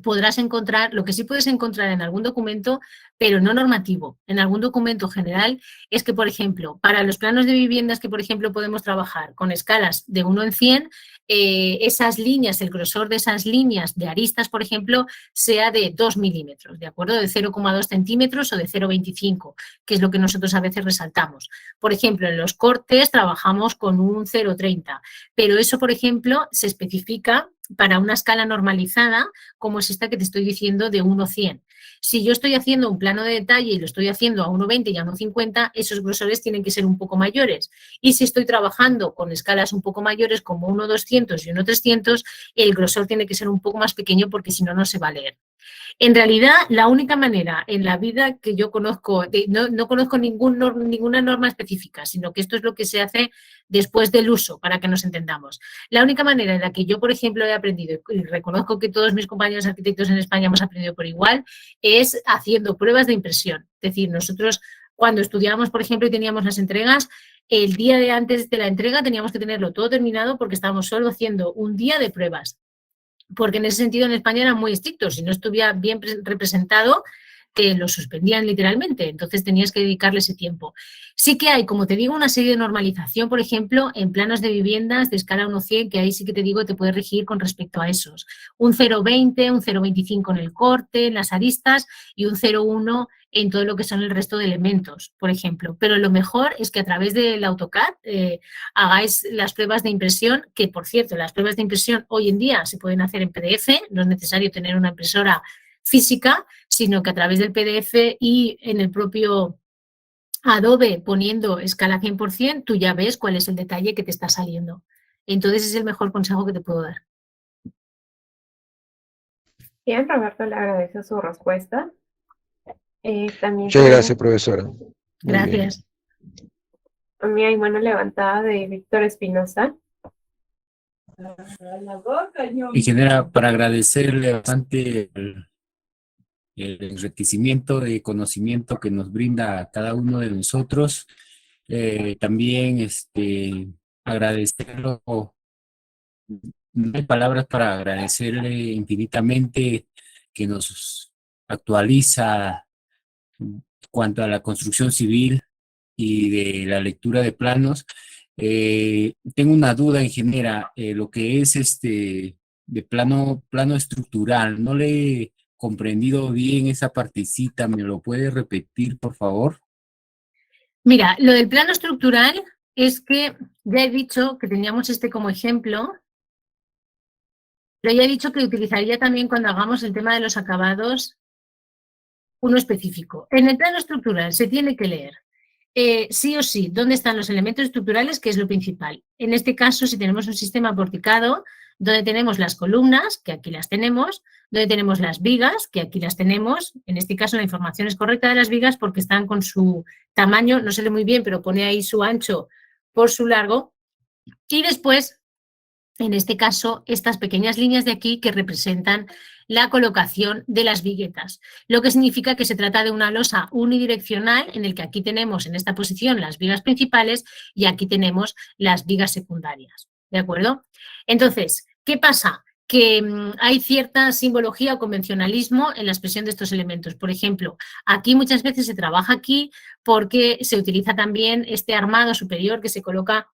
podrás encontrar, lo que sí puedes encontrar en algún documento, pero no normativo, en algún documento general, es que, por ejemplo, para los planos de viviendas que, por ejemplo, podemos trabajar con escalas de 1 en 100, esas líneas, el grosor de esas líneas de aristas, por ejemplo, sea de 2 milímetros, ¿de acuerdo? De 0,2 centímetros o de 0,25, que es lo que nosotros a veces resaltamos. Por ejemplo, en los cortes trabajamos con un 0,30, pero eso, por ejemplo, se especifica para una escala normalizada, como es esta que te estoy diciendo de 1 a 100. Si yo estoy haciendo un plano de detalle y lo estoy haciendo a 1,20 y a 1,50, esos grosores tienen que ser un poco mayores. Y si estoy trabajando con escalas un poco mayores, como 1,200 y 1,300, el grosor tiene que ser un poco más pequeño porque si no, no se va a leer. En realidad, la única manera en la vida que yo conozco, no conozco ninguna norma específica, sino que esto es lo que se hace después del uso, para que nos entendamos. La única manera en la que yo, por ejemplo, he aprendido, y reconozco que todos mis compañeros arquitectos en España hemos aprendido por igual, es haciendo pruebas de impresión. Es decir, nosotros cuando estudiábamos, por ejemplo, y teníamos las entregas, el día de antes de la entrega teníamos que tenerlo todo terminado porque estábamos solo haciendo un día de pruebas. Porque en ese sentido en España eran muy estrictos. Si no estuviera bien representado, te lo suspendían literalmente. Entonces tenías que dedicarle ese tiempo. Sí que hay, como te digo, una serie de normalización, por ejemplo, en planos de viviendas de escala 1-100, que ahí sí que te digo te puedes regir con respecto a esos. Un 0,20, un 0,25 en el corte, en las aristas y un 0,1 en todo lo que son el resto de elementos, por ejemplo. Pero lo mejor es que a través del AutoCAD hagáis las pruebas de impresión, que por cierto, las pruebas de impresión hoy en día se pueden hacer en PDF, no es necesario tener una impresora física, sino que a través del PDF y en el propio Adobe poniendo escala 100%, tú ya ves cuál es el detalle que te está saliendo. Entonces es el mejor consejo que te puedo dar. Bien, Roberto, le agradezco su respuesta. También Muchas gracias, profesora. Muy Gracias. bien. También hay mano levantada de Víctor Espinosa. Ingeniera, para agradecerle bastante el enriquecimiento de conocimiento que nos brinda a cada uno de nosotros. También agradecerlo. No hay palabras para agradecerle infinitamente que nos actualiza en cuanto a la construcción civil y de la lectura de planos. Tengo una duda, ingeniera, lo que es de plano estructural, no le he comprendido bien esa partecita, ¿me lo puede repetir, por favor? Mira, lo del plano estructural es que ya he dicho que teníamos este como ejemplo, pero ya he dicho que utilizaría también cuando hagamos el tema de los acabados uno específico. En el plano estructural se tiene que leer sí o sí dónde están los elementos estructurales, que es lo principal. En este caso, si tenemos un sistema porticado, donde tenemos las columnas, que aquí las tenemos, donde tenemos las vigas, que aquí las tenemos. En este caso, la información es correcta de las vigas porque están con su tamaño, no se lee muy bien, pero pone ahí su ancho por su largo. Y después, en este caso, estas pequeñas líneas de aquí que representan la colocación de las viguetas, lo que significa que se trata de una losa unidireccional en el que aquí tenemos en esta posición las vigas principales y aquí tenemos las vigas secundarias, ¿de acuerdo? Entonces, ¿qué pasa? que hay cierta simbología o convencionalismo en la expresión de estos elementos. Por ejemplo, aquí muchas veces se trabaja aquí porque se utiliza también este armado superior que se coloca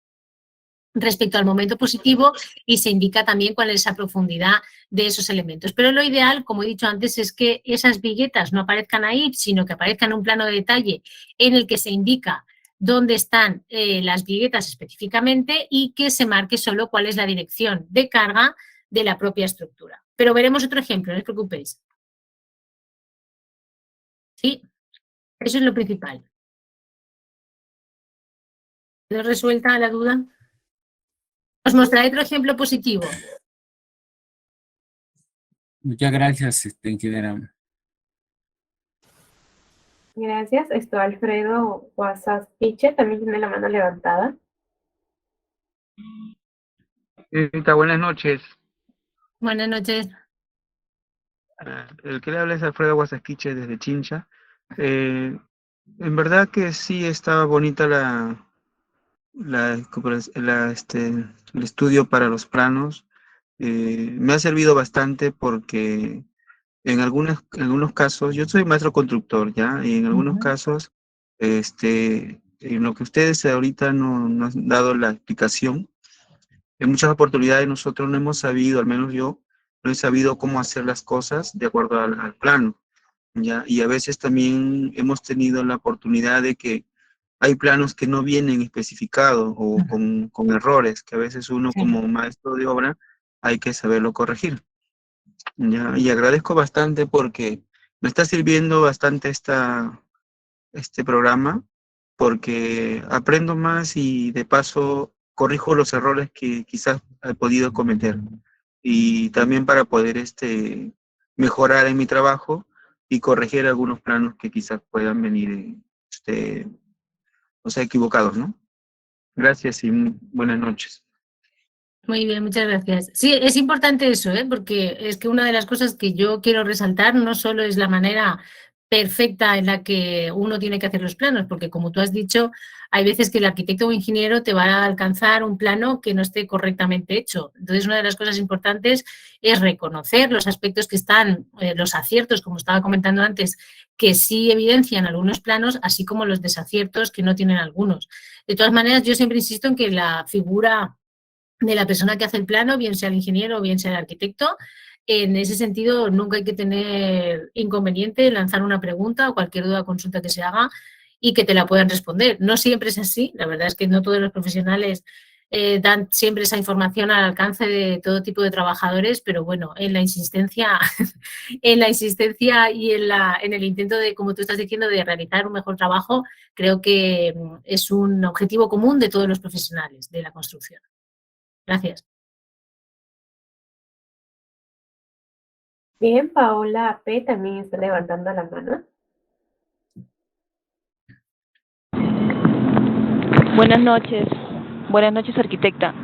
respecto al momento positivo y se indica también cuál es esa profundidad de esos elementos. Pero lo ideal, como he dicho antes, es que esas viguetas no aparezcan ahí, sino que aparezcan en un plano de detalle en el que se indica dónde están las viguetas específicamente y que se marque solo cuál es la dirección de carga de la propia estructura. Pero veremos otro ejemplo, no os preocupéis. Sí, eso es lo principal. ¿No resuelta la duda? Os mostraré otro ejemplo positivo. Muchas gracias, ingeniera. Gracias. Alfredo Guasaspiche también tiene la mano levantada. Buenas noches. Buenas noches. El que le habla es Alfredo Guasasquiche desde Chincha. En verdad que sí estaba bonita el estudio para los planos. Me ha servido bastante porque en algunos casos, yo soy maestro constructor, ¿ya? Y en algunos casos, en lo que ustedes ahorita no han dado la explicación, en muchas oportunidades nosotros no hemos sabido, al menos yo, no he sabido cómo hacer las cosas de acuerdo al plano, ¿ya? Y a veces también hemos tenido la oportunidad de que hay planos que no vienen especificados o con errores, que a veces uno como maestro de obra hay que saberlo corregir, ¿ya? Y agradezco bastante porque me está sirviendo bastante este programa porque aprendo más y de paso corrijo los errores que quizás he podido cometer. Y también para poder mejorar en mi trabajo y corregir algunos planos que quizás puedan venir, o sea, equivocados, ¿no? Gracias y buenas noches. Muy bien, muchas gracias. Sí, es importante eso, porque es que una de las cosas que yo quiero resaltar no solo es la manera perfecta en la que uno tiene que hacer los planos, porque como tú has dicho, hay veces que el arquitecto o ingeniero te va a alcanzar un plano que no esté correctamente hecho. Entonces, una de las cosas importantes es reconocer los aspectos que están, los aciertos, como estaba comentando antes, que sí evidencian algunos planos, así como los desaciertos que no tienen algunos. De todas maneras, yo siempre insisto en que la figura de la persona que hace el plano, bien sea el ingeniero o bien sea el arquitecto. En ese sentido, nunca hay que tener inconveniente en lanzar una pregunta o cualquier duda o consulta que se haga y que te la puedan responder. No siempre es así, la verdad es que no todos los profesionales dan siempre esa información al alcance de todo tipo de trabajadores, pero bueno, en la insistencia, en la insistencia y en el intento de, como tú estás diciendo, de realizar un mejor trabajo, creo que es un objetivo común de todos los profesionales de la construcción. Gracias. Bien, Paola P. también está levantando la mano. Buenas noches, arquitecta.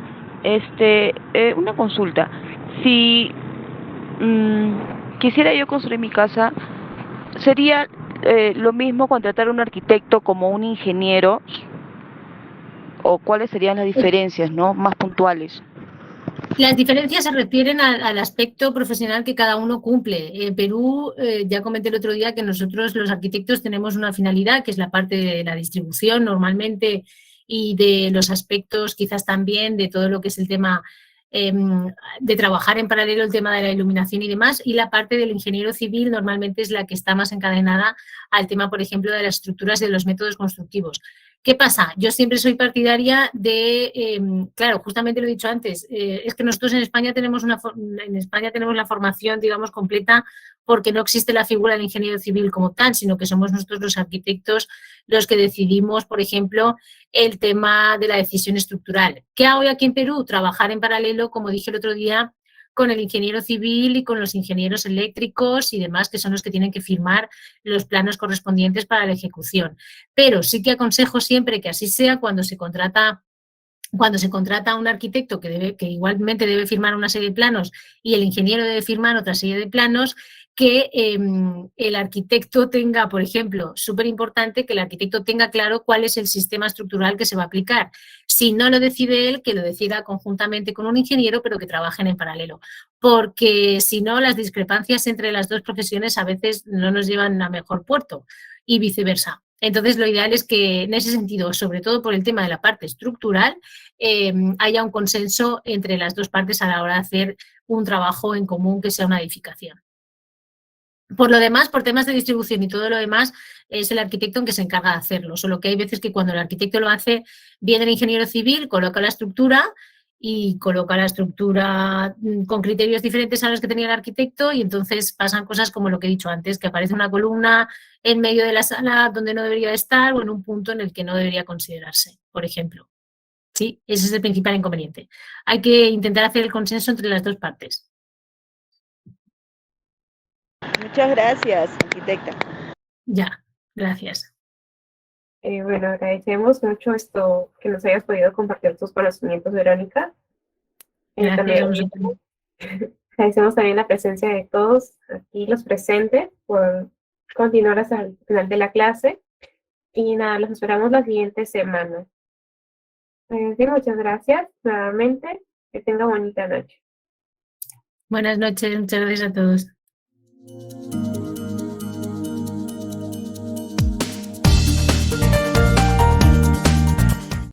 Una consulta. Si quisiera yo construir mi casa, ¿sería lo mismo contratar a un arquitecto como un ingeniero? ¿O cuáles serían las diferencias, no, más puntuales? Las diferencias se refieren al aspecto profesional que cada uno cumple. En Perú, ya comenté el otro día que nosotros los arquitectos tenemos una finalidad, que es la parte de la distribución normalmente y de los aspectos quizás también de todo lo que es el tema de trabajar en paralelo el tema de la iluminación y demás, y la parte del ingeniero civil normalmente es la que está más encadenada al tema, por ejemplo, de las estructuras y de los métodos constructivos. ¿Qué pasa? Yo siempre soy partidaria de, claro, justamente lo he dicho antes, es que nosotros en España tenemos la formación, digamos, completa porque no existe la figura del ingeniero civil como tal, sino que somos nosotros los arquitectos los que decidimos, por ejemplo, el tema de la decisión estructural. ¿Qué hago yo aquí en Perú? Trabajar en paralelo, como dije el otro día, con el ingeniero civil y con los ingenieros eléctricos y demás, que son los que tienen que firmar los planos correspondientes para la ejecución. Pero sí que aconsejo siempre que así sea cuando se contrata cuando se contrata a un arquitecto que igualmente debe firmar una serie de planos y el ingeniero debe firmar otra serie de planos, que el arquitecto tenga, por ejemplo, súper importante que el arquitecto tenga claro cuál es el sistema estructural que se va a aplicar. Si no lo decide él, que lo decida conjuntamente con un ingeniero, pero que trabajen en paralelo. Porque si no, las discrepancias entre las dos profesiones a veces no nos llevan a mejor puerto y viceversa. Entonces, lo ideal es que en ese sentido, sobre todo por el tema de la parte estructural, haya un consenso entre las dos partes a la hora de hacer un trabajo en común que sea una edificación. Por lo demás, por temas de distribución y todo lo demás, es el arquitecto en que se encarga de hacerlo. Solo que hay veces que cuando el arquitecto lo hace, viene el ingeniero civil, coloca la estructura con criterios diferentes a los que tenía el arquitecto y entonces pasan cosas como lo que he dicho antes, que aparece una columna en medio de la sala donde no debería estar o en un punto en el que no debería considerarse, por ejemplo. Sí, ese es el principal inconveniente. Hay que intentar hacer el consenso entre las dos partes. Muchas gracias, arquitecta. Ya, gracias. Bueno, agradecemos mucho esto que nos hayas podido compartir tus conocimientos, Verónica. Gracias a También vosotros. agradecemos también la presencia de todos aquí los presentes por continuar hasta el final de la clase. Y nada, los esperamos la siguiente semana. Sí, muchas gracias nuevamente. Que tenga bonita noche. Buenas noches, muchas gracias a todos.